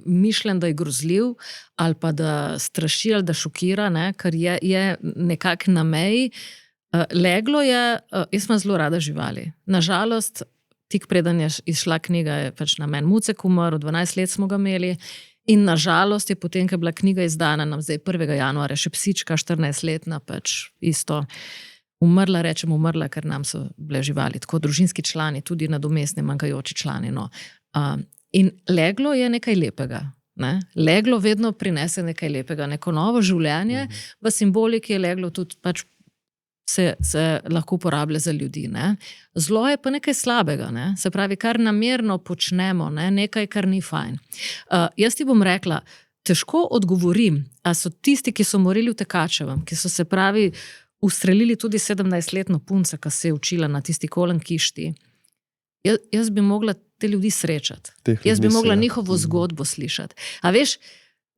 mišljen, da je grozljiv ali pa da straši ali da šokira, ne, ker je nekako na meji. Leglo je, jaz imam zelo rada živali. Nažalost, tik preden je izšla knjiga, je pač na meni Mucek umrl, 12 let smo ga imeli. In nažalost je potem, ko je bila knjiga izdana, nam zdaj 1. januarja, še psička, 14-letna, pač isto umrla, ker nam so bile živali. Tako družinski člani, tudi nadomestni manjkajoči člani. No. In leglo je nekaj lepega. Ne? Leglo vedno prinese nekaj lepega, neko novo življenje. V simboliki je leglo tudi pač se lahko uporablja za ljudi. Ne? Zlo je pa nekaj slabega, ne? Se pravi, kar namerno počnemo, ne? Nekaj, kar ni fajn. Jaz ti bom rekla, težko odgovorim, a so tisti, ki so morili v Tekačevem, ki so se pravi ustrelili tudi 17-letno punca, ki se je učila na tisti Kolen Kišti. Jaz bi mogla te ljudi srečati. Jaz bi mogla njihovo zgodbo slišati. A veš,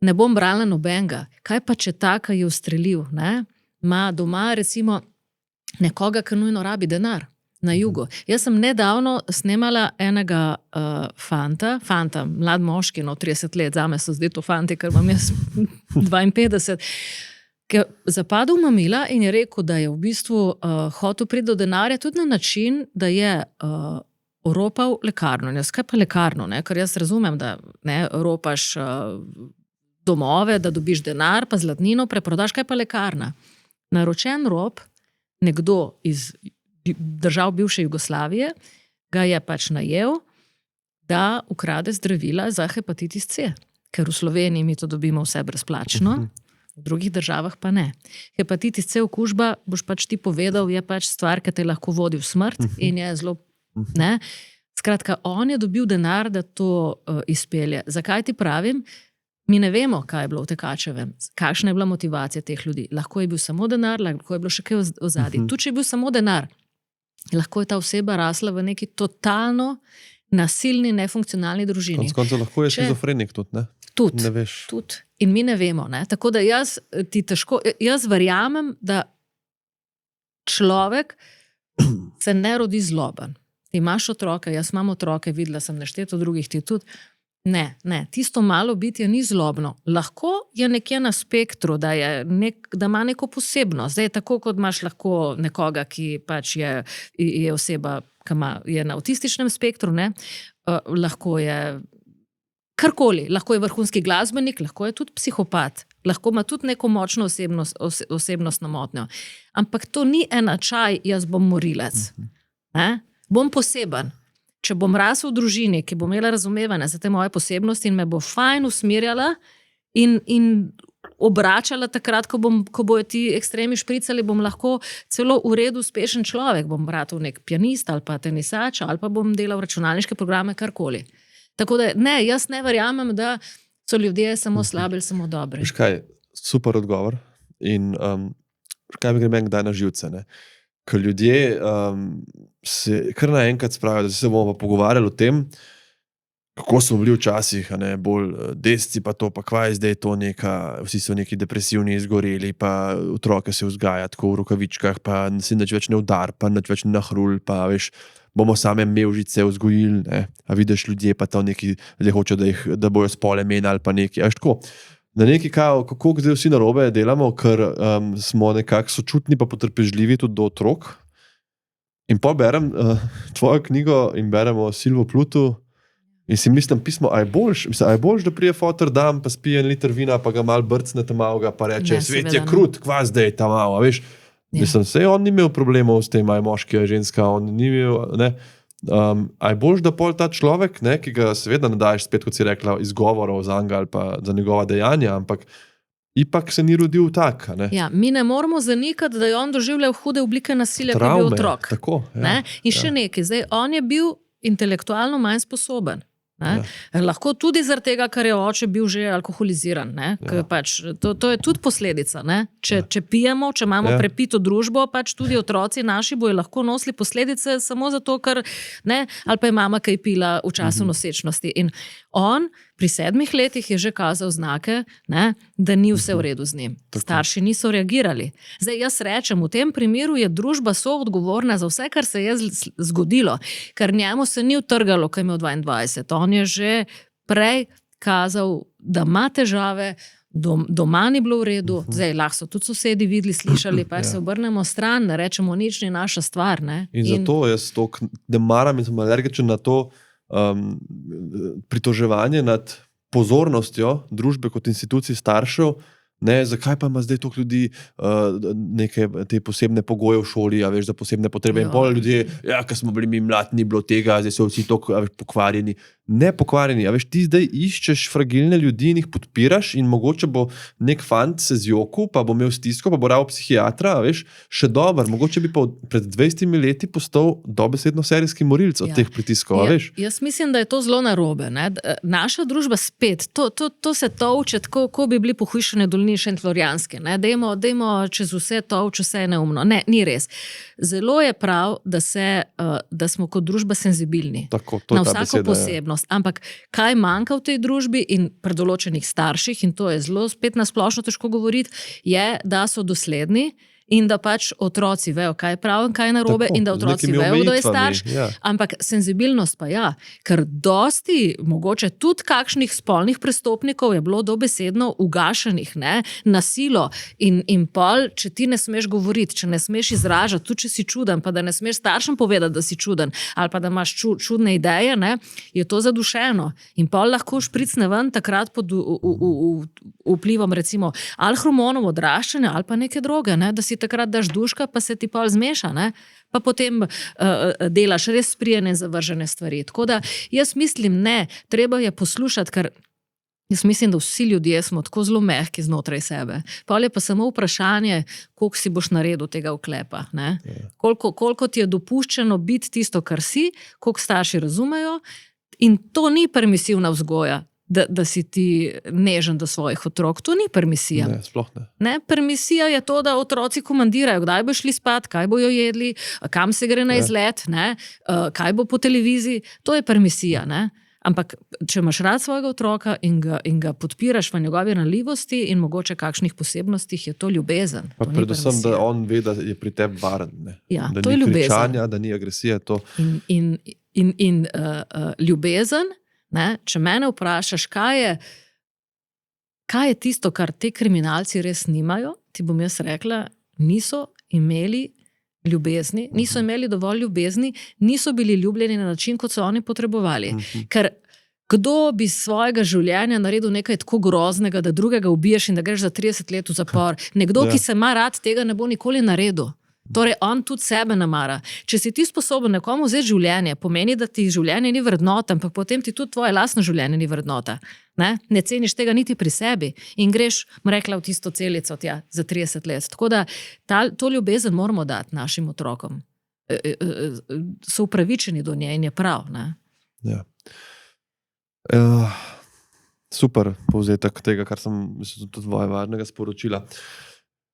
ne bom brala nobenega. Kaj pa, če taka je ustrelil, ne? Ma doma recimo nekoga, ki nujno rabi denar na jugu. Jaz sem nedavno snemala enega fanta, mlad moški, 30 let, zame so zdaj to fanti, ker imam jaz 52, ki je zapadel v mamila in je rekel, da je v bistvu hotel priti do denarja tudi na način, da je oropal lekarno. Jaz, kaj pa lekarno? Ne? Ker jaz razumem, da ne, ropaš domove, da dobiš denar, pa zlatnino preprodaš, kaj pa lekarna? Naročen rop, nekdo iz držav bivše Jugoslavije, ga je pač najel, da ukrade zdravila za hepatitis C. Ker v Sloveniji mi to dobimo vse brezplačno, v drugih državah pa ne. Hepatitis C okužba, boš pač ti povedal, je pač stvar, ki te lahko vodi v smrt in je zelo, ne. Skratka, on je dobil denar, da to izpelje. Zakaj ti pravim? Mi ne vemo, kaj je bilo v Tekačevem, kakšna je bila motivacija teh ljudi. Lahko je bil samo denar, lahko je bilo še kaj ozadje. Tudi, če je bil samo denar, lahko je ta oseba rasla v neki totalno nasilni, nefunkcionalni družini. Konec koncev lahko je šizofrenik tudi, ne? Tudi. Ne veš. Tudi. In mi ne vemo, ne? Tako da jaz verjamem, da človek se ne rodi zloben. Ti imaš otroke, jaz imam otroke, videla sem nešteto drugih, ti tudi. Ne, tisto malo bitje ni zlobno. Lahko je nekje na spektru, da ima neko posebnost. Zdaj, tako kot imaš lahko nekoga, ki pač je oseba, ki je na avtističnem spektru, ne? Lahko je karkoli, lahko je vrhunski glasbenik, lahko je tudi psihopat, lahko ima tudi neko močno osebnostno motnjo. Ampak to ni enačaj, jaz bom morilec. Ne? Bom poseben. Če bom rasel v družini, ki bo imela razumevanje za te moje posebnosti in me bo fajn usmerjala in obračala takrat, ko bojo ti ekstremi špricali, bom lahko celo v redu uspešen človek. Bom bratil nek pianist ali pa tenisač ali pa bom delal računalniške programe, karkoli. Tako da ne, jaz ne verjamem, da so ljudje samo slabi ali samo dobri. Veš kaj, super odgovor. In kaj mi gre meni kdaj na živce, ne? Ker ljudje se kar naenkrat spravijo, da se bomo pa pogovarjali o tem, kako smo bili včasih, bolj desci, pa to, pa kvaj zdaj to neka, vsi so neki depresivni izgoreli, pa otroke se vzgaja tako v rokavičkah, pa si nič več ne udar, pa nič več ne nahrul, pa veš, bomo same mevžice vzgojili, ne? A vidiš ljudje, pa to neki, zdaj hoče, da bojo spole menjali, pa neki, veš tako. Na neki kako zdaj vsi narobe delamo, ker smo nekako sočutni pa potrpežljivi tudi do otrok. In pa berem tvojo knjigo in beremo Silvo Plutu in si mislim pismo, a je boljš, da prije fotor dam, pa spije 1 liter vina, pa ga mal brcne tam ga, pa reče, svet je krut, kva zdaj tam malo, veš. Mislim, sej on ni imel problemov s tem, a je moški, a je ženska, on ni imel, ne. A je boljš, da pol ta človek, ne, ki ga seveda ne daješ spet, kot si rekla, izgovorov za njega ali pa za njegova dejanja, ampak ipak se ni rodil tak. Ne? Ja, mi ne moramo zanikati, da je on doživljal hude oblike nasilja, ko je bil otrok. Tako, ja, In še nekaj, zdaj on je bil intelektualno manj sposoben. Ja. Lahko tudi zaradi tega, ker je oče bil že alkoholiziran. Ja. Pač, to je tudi posledica. Če pijemo, če imamo prepito družbo, pač tudi otroci naši bojo lahko nosili posledice samo zato, ker ali pa je mama kaj pila v času nosečnosti. In on pri 7 letih je že kazal znake, da ni vse v redu z njim. Starši niso reagirali. Zdaj jaz rečem, v tem primeru je družba soodgovorna za vse, kar se je zgodilo, ker njemu se ni utrgalo, ko je imel 22. On je že prej kazal, da ima težave, doma ni bilo v redu, zdaj lahko so tudi sosedi videli, slišali, pa se obrnemo stran, ne rečemo, nič ni naša stvar. In zato jaz to, da maram in sem alergičen na to pritoževanje nad pozornostjo družbe kot institucij staršev, zakaj pa ima zdaj toliko ljudi neke te posebne pogoje v šoli, a veš, za posebne potrebe. In pol ljudje, ko smo bili mi mladi, ni bilo tega, zdaj so vsi toliko pokvarjeni. Ne pokvarjeni, a veš, ti zdaj iščeš fragilne ljudi in jih podpiraš in mogoče bo nek fant se zjoku, pa bo imel stisko, pa bo rabo psihiatra, a veš, še dober, mogoče bi pa pred 20 leti postal dobesedno serijski morilc od teh pritiskov, a veš. Jaz mislim, da je to zelo narobe. Naša družba spet, to se tolče, tako, ko bi bili pohujšane dolini šentflorjanske. Dajmo čez vse tolče, vse je neumno. Ne, ni res. Zelo je prav, da smo kot družba senzibilni. Tako, to je ta beseda, posebnost. Ampak kaj manjka v tej družbi in pri določenih starših, in to je zelo spet na splošno težko govoriti, je, da so dosledni in da pač otroci vejo, kaj je prav in kaj je narobe, in da otroci vejo, kdo je starš. Ampak senzibilnost pa ker dosti, mogoče tudi kakšnih spolnih prestopnikov je bilo dobesedno ugašenih, na silo in pol, če ti ne smeš govoriti, če ne smeš izražati, tudi če si čuden, pa da ne smeš staršem povedati, da si čuden, ali pa da imaš čudne ideje, je to zadušeno. In pol lahko špricne ven takrat pod vplivom recimo ali hormonov odraščanja, ali pa neke droge, da si takrat daš duška, pa se ti pol zmeša, pa potem delaš res sprijene in zavržene stvari. Tako da jaz mislim, treba je poslušati, ker jaz mislim, da vsi ljudje smo tako zelo mehki znotraj sebe. Pol je pa samo vprašanje, koliko si boš naredil tega uklepa. Koliko ti je dopuščeno biti tisto, kar si, koliko starši razumejo, in to ni permisivna vzgoja. Da si ti nežen do svojih otrok. To ni permisija. Ne, sploh ne. Permisija je to, da otroci komandirajo, kdaj bo šli spat, kaj bojo jedli, kam se gre na izlet, kaj bo po televiziji. To je permisija. Ampak, če imaš rad svojega otroka in ga podpiraš v njegovi ranljivosti in mogoče kakšnih posebnostih, je to ljubezen. Pa predvsem, da on ve, da je pri tebi varen. Ja, da to je ni ljubezen. Kričanja, da ni agresija. To. In ljubezen, če mene vprašaš, kaj je tisto, kar te kriminalci res nimajo, ti bom jaz rekla, niso imeli ljubezni, niso imeli dovolj ljubezni, niso bili ljubljeni na način, kot so oni potrebovali. Ker kdo bi svojega življenja naredil nekaj tako groznega, da drugega ubiješ in da greš za 30 let v zapor? Nekdo, ki se ima rad, tega ne bo nikoli naredil. Torej, on tudi sebe namara. Če si ti sposoben nekomu vzeti življenje, pomeni, da ti življenje ni vrednota, ampak potem ti tudi tvoje lastno življenje ni vrednota. Ne ceniš tega niti pri sebi in greš, rekla, v tisto celico za 30 let. Tako da to ljubezen moramo dati našim otrokom. So upravičeni do nje in je prav. Ja. Super povzetek tega, kar sem tudi tvoje varnega sporočila.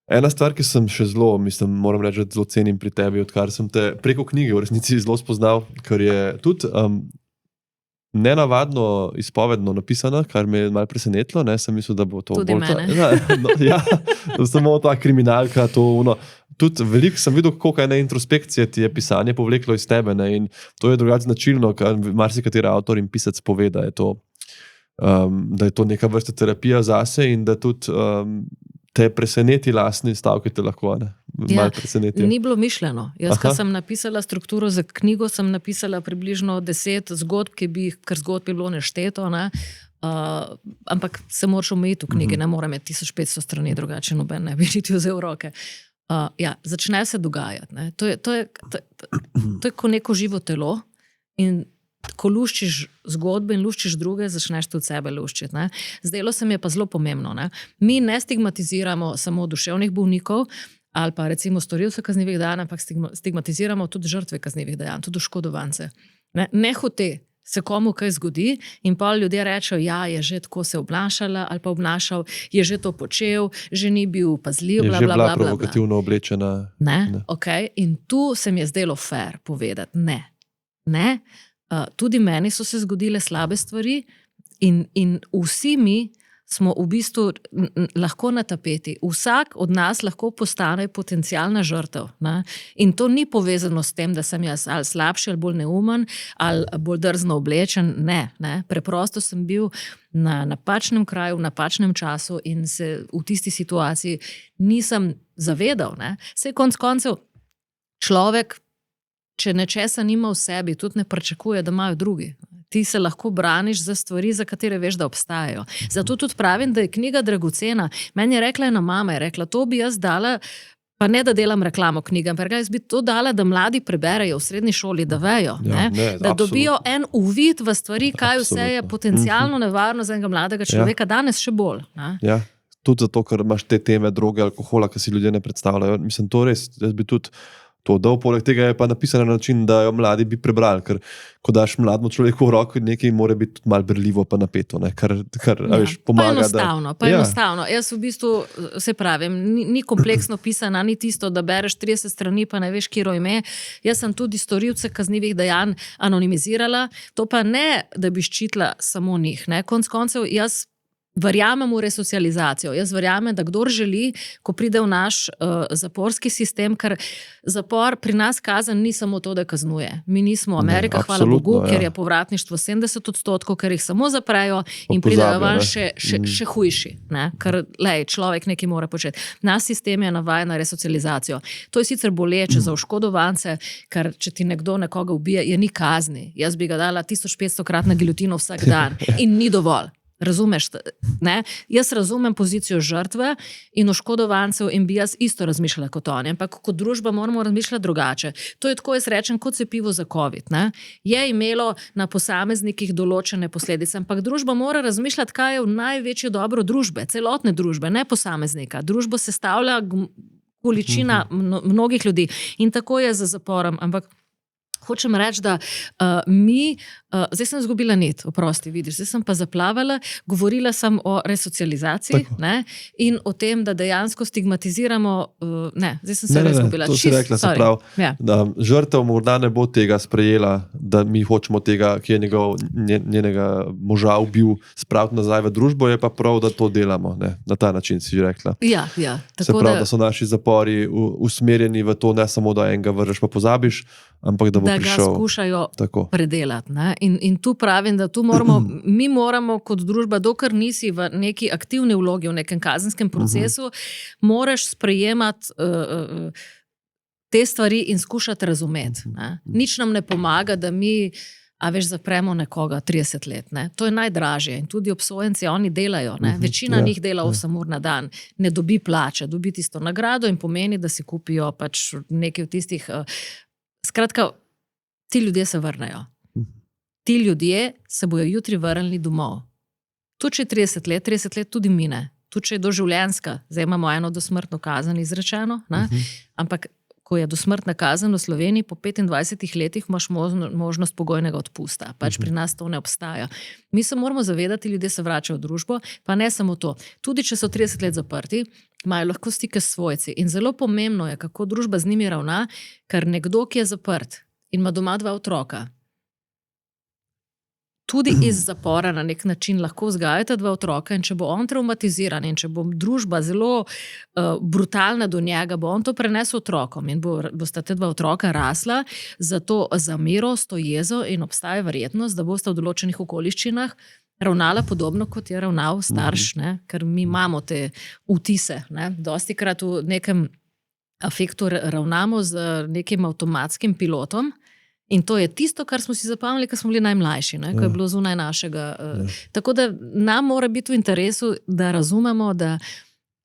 Ena stvar, ki sem še moram reči, da zelo cenim pri tebi, odkar sem te preko knjige v resnici zelo spoznal, ker je tudi nenavadno izpovedno napisana, kar me je malo presenetilo. Sem mislil, da bo to tudi bolj mene. samo ta kriminalka. Tudi veliko sem videl, koliko ene introspekcije ti je pisanje povleklo iz tebe. Ne? In to je drugače značilno, kar marsikateri avtor in pisec pove, da je to neka vrsta terapija zase in da tudi te preseneti lastni stavki, te lahko malo presenetijo. Ni bilo mišljeno. Jaz, ko sem napisala strukturo za knjigo, sem napisala približno 10 zgodb, ker zgodb je bilo nešteto, ne? Ampak se moraš omejiti v knjigi, ne morem imeti 1500 strani, drugače noben ne bi niti vzel v roke. Začne se dogajati. Ne? To je kot neko živo telo in ko luščiš zgodbe in luščiš druge, začneš tudi sebe luščiti. Ne? Zdelo se mi je pa zelo pomembno. Ne? Mi ne stigmatiziramo samo duševnih bolnikov ali pa recimo storilce kaznivih dejanj, ampak stigmatiziramo tudi žrtve kaznivih dejanj, tudi oškodovance. Ne hote se komu kaj zgodi in pa ljudje rečejo, je že tako se obnašala ali pa obnašal, je že to počel, že ni bil pazljiv, je že bila provokativno oblečena. Ne? Okay. In tu se mi je zdelo fair povedati, ne. Tudi meni so se zgodile slabe stvari in vsi mi smo v bistvu lahko na tapeti. Vsak od nas lahko postane potencialna žrtev. Ne? In to ni povezano s tem, da sem jaz ali slabši, ali bolj neumen, ali bolj drzno oblečen. Ne. Preprosto sem bil na napačnem kraju, v napačnem času in se v tisti situaciji nisem zavedal. Ne? Saj konec koncev človek, če nečesa nima v sebi, tudi ne pričakuje, da imajo drugi. Ti se lahko braniš za stvari, za katere veš, da obstajajo. Zato tudi pravim, da je knjiga dragocena. Meni je rekla ena mama, to bi jaz dala, pa ne da delam reklamo knjigam, ampak jaz bi to dala, da mladi preberejo v srednji šoli, da vejo, da dobijo en uvid v stvari, kaj vse je potencialno nevarno za enega mladega človeka, danes še bolj. Ja, tudi zato, ker imaš te teme droge, alkohola, ki si ljudje ne predstavljajo. Mislim, to res, jaz bi tudi to dal, poleg tega je pa napisano na način, da jo mladi bi prebrali, ker ko daš mlademu človeku v roko, nekaj mora biti tudi malo berljivo pa napeto, kar veš, pomaga. Pa enostavno. Jaz v bistvu, se pravim, ni kompleksno pisana, ni tisto, da bereš 30 strani, pa ne veš, kjero ime. Jaz sem tudi storilce kaznivih dejanj anonimizirala, to pa ne, da bi ščitila samo njih. Konec koncev, jaz verjamem v resocializacijo. Jaz verjamem, da kdor želi, ko pride v naš zaporski sistem, ker zapor pri nas kazen ni samo to, da kaznuje. Mi nismo Amerika, hvala Bogu, ker je povratništvo 70%, ker jih samo zaprejo in pridejo van še hujši. Ker človek nekaj mora početi. Naš sistem je navajen na resocializacijo. To je sicer boleče za oškodovance, ker če ti nekdo nekoga ubije, je ni kazni. Jaz bi ga dala 1500-krat na giljotino vsak dan in ni dovolj. Razumeš? Ne? Jaz razumem pozicijo žrtve in oškodovancev in bi jaz isto razmišljala kot oni, ampak kot družba moramo razmišljati drugače. To je tako, jaz rečem, kot cepivo za COVID. Ne? Je imelo na posameznikih določene posledice, ampak družba mora razmišljati, kaj je v največje dobro družbe, celotne družbe, ne posameznika. Družbo sestavlja količina mnogih ljudi in tako je za zaporom, ampak hočem reči, da zdaj sem izgubila nit, oprosti, vidiš, zdaj sem pa zaplavala, govorila sem o resocializaciji in o tem, da dejansko stigmatiziramo, zdaj sem se izgubila. To si rekla, se pravi, da žrtev morda ne bo tega sprejela, da mi hočemo tega, ki je njenega moža ubil, spraviti nazaj v družbo, je pa prav, da to delamo, na ta način si rekla. Ja. Se pravi, da so naši zapori usmerjeni v to, ne samo, da enega vržeš pa pozabiš, ampak da bo prišel. Da ga skušajo predelati. In tu pravim, da mi moramo kot družba, dokler nisi v neki aktivni vlogi, v nekem kazenskem procesu, moraš sprejemati te stvari in skušati razumeti. Nič nam ne pomaga, da mi zapremo nekoga 30 let. To je najdražje in tudi obsojenci, oni delajo. Večina njih dela 8 ur na dan, ne dobi plače, dobi tisto nagrado in pomeni, da si kupijo pač nekaj v tistih. Skratka, ti ljudje se vrnejo. Ti ljudje se bojo jutri vrnili domov. Tu, če je 30 let tudi mine. Tu, če je doživljenjska, zdaj imamo eno dosmrtno kazen izrečeno, ampak ko je dosmrtna kazen v Sloveniji, po 25 letih imaš možnost pogojnega odpusta. Pač pri nas to ne obstaja. Mi se moramo zavedati, ljudje se vračajo v družbo, pa ne samo to. Tudi, če so 30 let zaprti, imajo lahko stike s svojci. In zelo pomembno je, kako družba z njimi ravna, ker nekdo, ki je zaprt in ima doma 2 otroka, tudi iz zapora na nek način lahko vzgajate dva otroka in če bo on traumatiziran in če bo družba zelo brutalna do njega, bo on to prenesel otrokom in bosta te dva otroka rasla za to zamerost, to jezo in obstaja verjetnost, da bosta v določenih okoliščinah ravnala podobno, kot je ravnal starš, ne? Ker mi imamo te vtise. Dostikrat v nekem afektu ravnamo z nekim avtomatskim pilotom in to je tisto, kar smo si zapomnili, ko smo bili najmlajši, ko je bilo zunaj našega. Tako da nam mora biti v interesu, da razumemo, da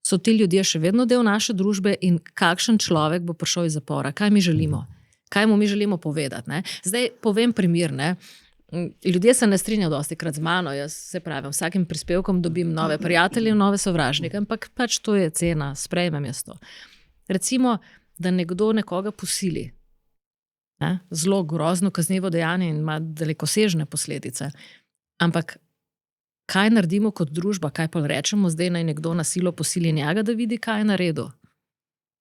so ti ljudje še vedno del naše družbe in kakšen človek bo prišel iz zapora, kaj mi želimo, kaj mu mi želimo povedati. Ne? Zdaj povem primer, ne? Ljudje se ne strinjajo dostikrat z mano, jaz se pravim, vsakim prispevkom dobim nove prijatelje, nove sovražnike, ampak pač to je cena, sprejmem jaz to. Recimo, da nekdo nekoga posili, ne? Zelo grozno kaznivo dejanje in ima dalekosežne posledice, ampak kaj naredimo kot družba, kaj pa rečemo zdaj, naj nekdo na silo posili njega, da vidi, kaj je naredil.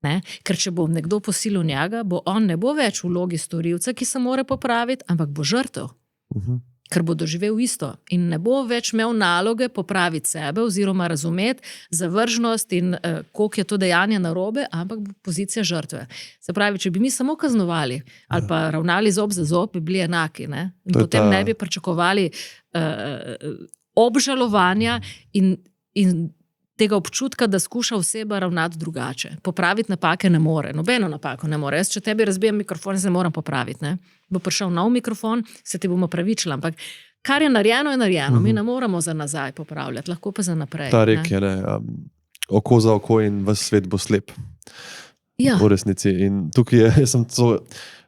Ne? Ker če bo nekdo posilil njega, on ne bo več v vlogi storilca, ki se mora popraviti, ampak bo žrtev. Ker bo doživel isto in ne bo več imel naloge popraviti sebe oziroma razumeti zavržnost in koliko je to dejanje narobe, ampak bo pozicija žrtve. Se pravi, če bi mi samo kaznovali ali pa ravnali zob za zob, bi bili enaki. Ne? In potem ne bi pričakovali obžalovanja in tega občutka, da skuša oseba ravnati drugače. Popraviti napake ne more, nobeno napako ne more. Jaz, če tebi razbijem mikrofon, se moram popraviti. Ne? Bo prišel nov mikrofon, se ti bomo pravičili, ampak kar je narejeno, mi ne moramo za nazaj popravljati, lahko pa za naprej. Ta rek je, oko za oko in ves svet bo slep. Ja. V resnici. In tukaj je, jaz sem to,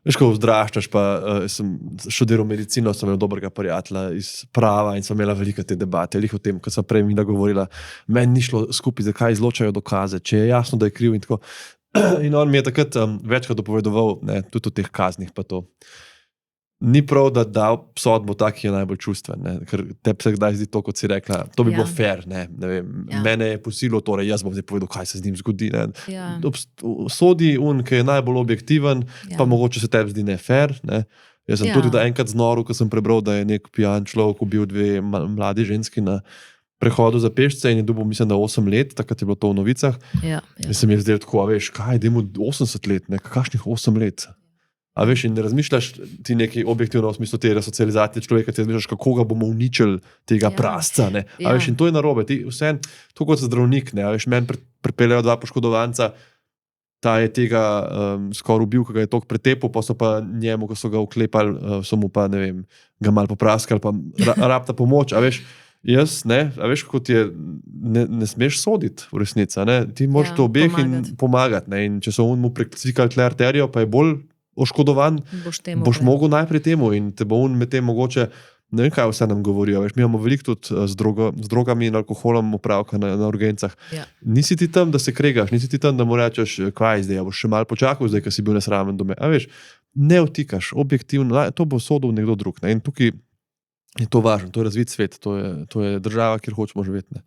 veš, ko vzdraščaš, pa sem študiral medicino, sem imel dobrega prijatelja iz prava in sem imela velike te debate, o tem, ko sem prej Mina govorila, meni ni šlo skupaj, zakaj izločajo dokaze, če je jasno, da je kriv in tako. In on mi je takrat večkrat dopovedoval, tudi o teh kaznih pa to. Ni prav, da da sodbo tak, ki je najbolj čustven, ker tebi se kdaj zdi to, kot si rekla, to bi bilo fair, ne vem, mene je posilo, torej jaz bom zdaj povedal, kaj se z njim zgodi. Sodi un, ki je najbolj objektiven, pa mogoče se tebi zdi ne fair. Ne? Jaz sem tudi enkrat znoril, ko sem prebral, da je nek pijan človek ubil dve mladi ženski na prehodu za pešce in je dobil, mislim, da 8 let, takrat je bilo to v novicah. In se mi je zdaj tako, a veš, kaj, dajmo 80 let, kakšnih 8 let. A veš, in ne razmišljaš ti nekaj objektivno v smislu te resocializacije človeka, ti razmišljaš, kako ga bomo uničili tega prasca. Ne? A veš, in to je narobe. Ti vsem, to kot zdravnik, ne? A veš, meni pripeljajo 2 poškodovanca, ta je tega skoraj ubil, ko ga je toliko pretepil, pa so pa njemu, ko so ga uklepali, so mu pa, ne vem, ga malo popraskali, pa rabta pomoč. A veš, jaz, ne, a veš, kako ti je, ne smeš soditi v resnici, ne? Ti moraš to obeh in pomagati. Ne? In če so mu preklicikali tle arterijo, pa je bolj oškodovan, boš mogel najprej temu in te bo on med tem mogoče, ne vem, kaj vse nam govorijo. Veš, mi imamo veliko tudi z drogami in alkoholom opravka na urgencah. Nisi ti tam, da se kregaš, nisi ti tam, da mu rečeš, kaj zdaj, boš še malo počakal, zdaj, ko si bil nesramen doma. A veš, ne vtikaš, objektivno, to bo sodil nekdo drug. Ne? In tukaj je to važno, to je razvit svet, to je država, kjer hočemo živeti. Ne?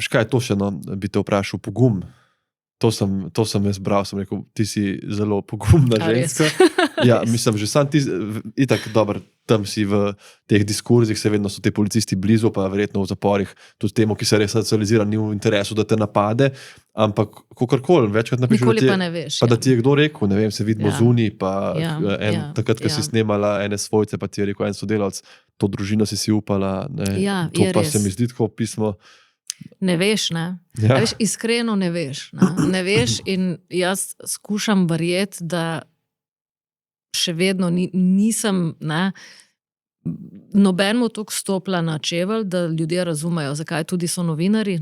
Veš kaj, to še bi te vprašal, pogum. To sem jaz bral, sem rekel, ti si zelo pogumna ženska. Ja, mislim, že sam ti, itak dober, tam si v teh diskurzih, se vedno so te policisti blizu, pa verjetno v zaporih, tudi temu, ki se resocializira, ni v interesu, da te napade, ampak kakorkoli, večkrat napišeš, da ti je kdo rekel, ne vem, se vidimo zunaj, pa takrat, ko si snemala ene svojce, pa ti je rekel en sodelavc, to družino si upala, to pa se mi zdi tako pismo. Ne veš, ne? Veš, iskreno ne veš. Ne veš in jaz skušam verjeti, da še vedno nisem nobenemu toliko stopila na čevelj, da ljudje razumejo, zakaj tudi so novinari.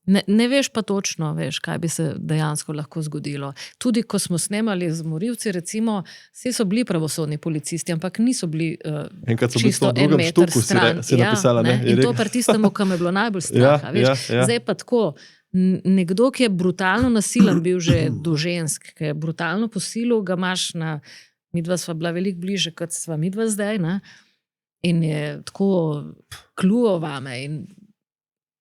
Ne veš pa točno, veš, kaj bi se dejansko lahko zgodilo. Tudi ko smo snemali z Morilci, recimo, vsi so bili pravosodni policisti, ampak niso bili čisto en meter stran. Si napisala, ne? In to pri tistemu, kam je bilo najbolj strah. Zdaj pa tako, nekdo, ki je brutalno nasilen bil že do žensk, ki je brutalno posilil, ga imaš midva sva bila veliko bliže, kot sva midva zdaj, ne? In je tako kljuvo vame in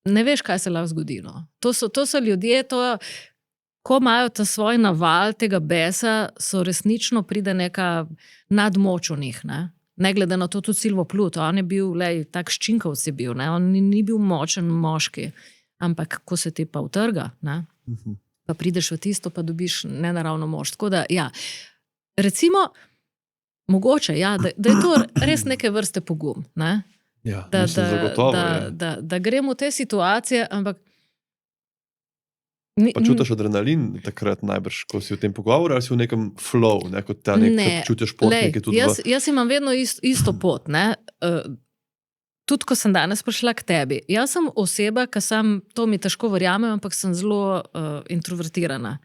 ne veš, kaj se lahko zgodi. No. To so ljudje, ko imajo ta svoj naval tega besa, so resnično pride neka nadmoč v njih. Ne? Ne glede na to, tudi Silvo Plut, on je bil, tak ščinkovc je bil, ne? On ni bil močen moški, ampak ko se ti pa utrga, ne? Pa prideš v tisto, pa dobiš nenaravno moč. Tako da, ja, recimo, mogoče, ja, da je to res neke vrste pogum, ne? Ja, da gremo v te situacije, ampak pa čutiš adrenalin takrat najbrž, ko si v tem pogovoru, ali si v nekem flow, ne, kot ta nek čutiš športnike tudi jaz imam vedno isto pot, ne. Tudi, ko sem danes prišla k tebi. Jaz sem oseba, to mi težko verjamem, ampak sem zelo introvertirana.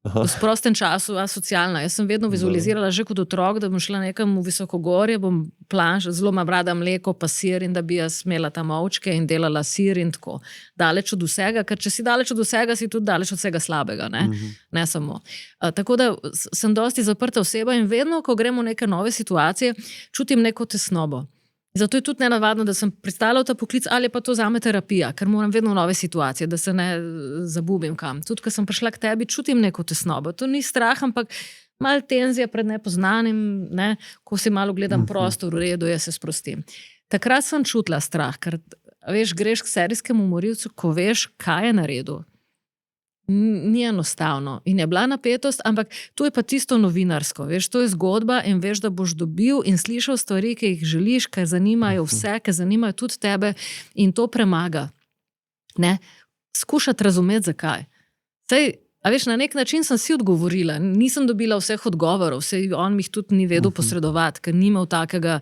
V prostem času asocialna. Jaz sem vedno vizualizirala že kot otrok, da bom šla nekam v visokogorje, bom zelo imam rada mleko pa sir in da bi jaz imela tam ovčke in delala sir in tako. Daleč od vsega, ker če si daleč od vsega, si tudi daleč od vsega slabega, ne? Ne samo. Tako da sem dosti zaprta oseba in vedno, ko gremo v neke nove situacije, čutim neko tesnobo. Zato je tudi nenavadno, da sem pristala v ta poklic, ali pa to zame terapija, ker moram vedno v nove situacije, da se ne zabubim kam. Tudi, ko sem prišla k tebi, čutim neko tesnobo. To ni strah, ampak malo tenzija pred nepoznanim, ne? Ko si malo gledam prostor, v redu, jaz se sprostim. Takrat sem čutila strah, ker veš, greš k serijskemu morilcu, ko veš, kaj je naredil. Ni enostavno in je bila napetost, ampak to je pa tisto novinarsko, veš, to je zgodba in veš, da boš dobil in slišal stvari, ki jih želiš, ki zanimajo vse, ki zanimajo tudi tebe in to premaga. Ne? Skušati razumeti, zakaj. Sej, a veš, na nek način sem si odgovorila, nisem dobila vseh odgovorov, sej on mi jih tudi ni vedel posredovati, ker ni imel takega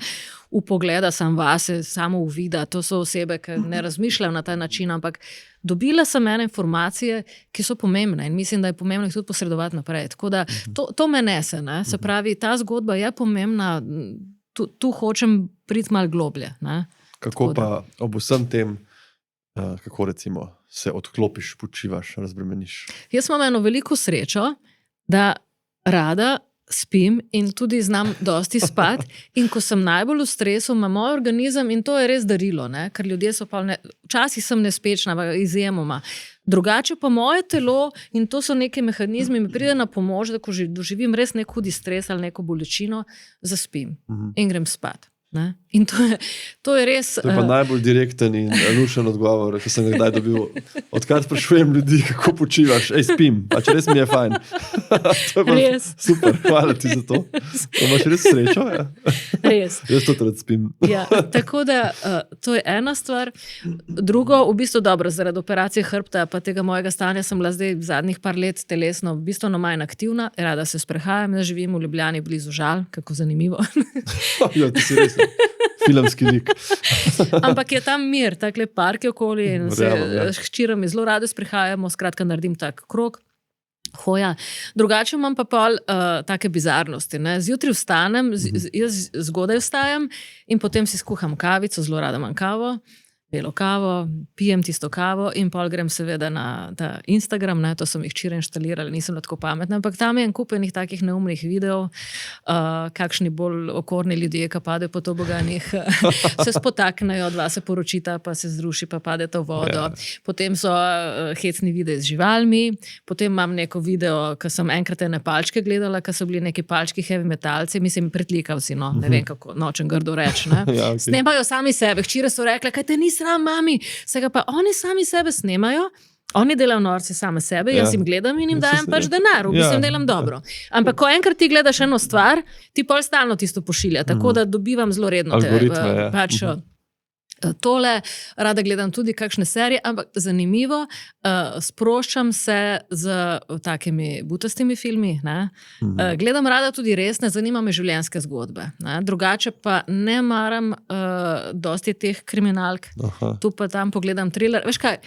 upogleda sam vase, samo uvida, to so osebe, ki ne razmišljajo na ta način, ampak dobila sem ene informacije, ki so pomembne in mislim, da je pomembno jih tudi posredovati naprej. Tako da to me nese, ne? Se pravi, ta zgodba je pomembna, tu hočem priti malo globlje. Ne? Kako pa ob vsem tem, kako recimo se odklopiš, počivaš, razbremeniš? Jaz imam eno veliko srečo, da rada spim in tudi znam dosti spati in ko sem najbolj v stresu, ima moj organizem in to je res darilo, ne? Ker ljudje so pa včasih sem nespečna, izjemoma. Drugače pa moje telo in to so neki mehanizmi, mi pride na pomoč, da ko doživim res nek hudi stres ali neko bolečino, zaspim in grem spat. Ne? In to je res... To je pa najbolj direkten in lušen odgovor, ki sem ga kdaj dobil. Odkrat sprašujem ljudi, kako počivaš, spim, pač res mi je fajn. To je res. Super, hvala ti za to. To imaš res srečo, ja? Res. Jaz to tudi spim. Ja, tako da to je ena stvar. Drugo, v bistvu dobro, zaradi operacije hrbta pa tega mojega stanja sem bila zdaj zadnjih par let telesno bistveno manj aktivna, rada se sprehajam, jaz živim v Ljubljani blizu Žal, kako zanimivo. Ja, ti si res filmski lik. Ampak je tam mir, takle park je okoli in se s hčerami zelo rade sprehajamo, skratka naredim tak krog, hoja. Drugače imam pa pol take bizarnosti. Ne? Zjutraj vstanem, jaz zgodaj vstajam in potem si skuham kavico, zelo rada imam kavo, belo kavo, pijem tisto kavo in pol grem seveda na ta Instagram, ne, to sem jih včeraj inštalirala, nisem tako pametna, ampak tam je en kup enih takih neumnih videov, kakšni bolj okorni ljudje, ki padejo po toboganih, se spotaknejo, dva se poročita, pa se zruši, pa padeta v vodo. Ja. Potem so hecni videi z živalmi, potem imam neko video, ki sem enkrat ene palčke gledala, ki so bili neki palčki heavy metalci, mislim, pretlikavci, no, ne vem kako, nočem grdo reči, ne. Ja, okay. Snemajo sami sebe, hčere so rekle, kaj te ni sram, mami, vsega pa oni sami sebe snemajo, oni delajo norce same sebe, jaz jim gledam in jim dajem pač denar, v bistvu jim delam dobro. Ampak ko enkrat ti gledaš eno stvar, ti pol stalno tisto pošilja, tako da dobivam zelo redno pač tole, rada gledam tudi kakšne serije, ampak zanimivo, sproščam se z takimi butastimi filmi, ne? Gledam rada tudi resne, zanima me življenjske zgodbe, ne? Drugače pa ne maram dosti teh kriminalk, tu pa tam pogledam thriller, veš kaj,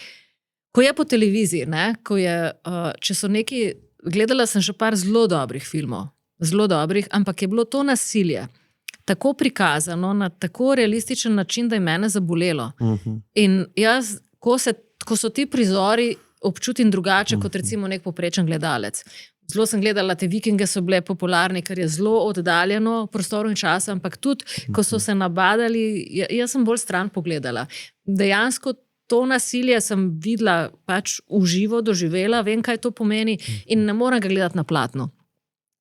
ko je po televiziji, ne? Ko je, če so neki, gledala sem še par zelo dobrih filmov, zelo dobrih, ampak je bilo to nasilje tako prikazano na tako realističen način, da je mene zabolelo. In jaz, ko so ti prizori, občutim drugače, kot recimo nek poprečen gledalec. Zelo sem gledala, te Vikinge so bile popularni, ker je zelo oddaljeno prostoru in časa, ampak tudi, ko so se nabadali, jaz sem bolj stran pogledala. Dejansko to nasilje sem videla, pač v živo doživela, vem, kaj to pomeni in ne morem ga gledati na platno.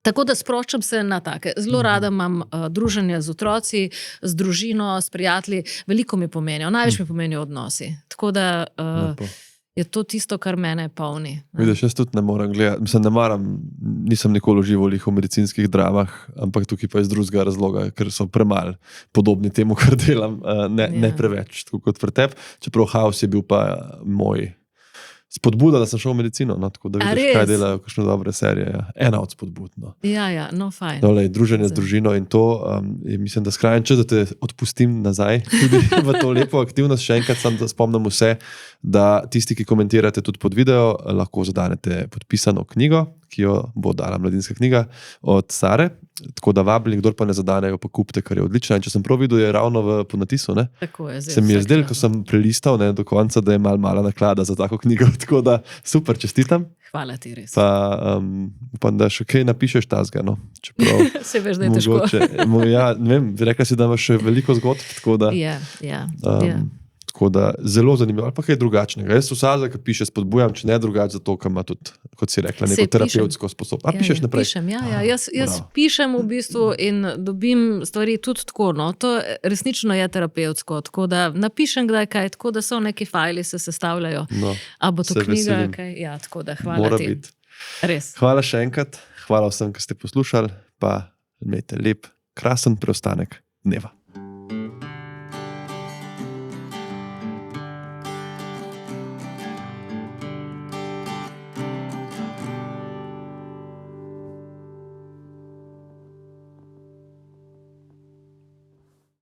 Tako da sproščam se na take. Zelo rada imam druženje z otroci, z družino, s prijatelji. Veliko mi pomenijo, največ mi pomenijo odnosi. Tako da je to tisto, kar mene polni. Vidiš, jaz tudi ne moram gledati. Mislim, ne maram, nisem nikoli užival v medicinskih dramah, ampak tukaj pa iz drugega razloga, ker so premalo podobni temu, kar delam, ne preveč, tako kot pri tebi. Čeprav House je bil pa moj spodbuda, da sem šel v medicino, no, tako da vidiš, kaj delajo, kakšne dobre serije. Ja. Ena od spodbud. No. Ja, no fajn. Druženje z družino in to, mislim, da skrajen čas, da te odpustim nazaj tudi v to lepo aktivnost. Še enkrat sem da spomnim vse, da tisti, ki komentirate tudi pod video, lahko zadanete podpisano knjigo, ki jo bo dala Mladinska knjiga od Sare. Tako da vabili, kdor pa ne zadanejo, pa kupite, kar je odlično. In če sem prav videl, je ravno v ponatisu. Tako je, se mi je zdelo, ko sem prelistal do konca, da je mala naklada za tako knjigo. Tako da super, čestitam. Hvala ti res. Pa upam, da še kaj napišeš tazga. No? Čeprav, se veš, da je težko. Ja, ne vem, rekla si, da imaš še veliko zgodb. Tako da, tako da zelo zanimivo. Ali pa kaj drugačnega. Jaz vsaj, ki piše, spodbujam, če ne drugače, zato, ker ima tudi, kot si rekla, neko terapevtsko sposobnost. A pišeš naprej? Pišem, jaz pišem v bistvu in dobim stvari tudi tako. No. To resnično je terapevtsko. Tako da napišem kdaj kaj, tako da so neki fajli se sestavljajo. No, a bo to knjiga? Kaj? Ja, tako da hvala Mora ti. Biti. Res. Hvala še enkrat. Hvala vsem, ki ste poslušali. Pa imejte lep, krasen preostanek dneva.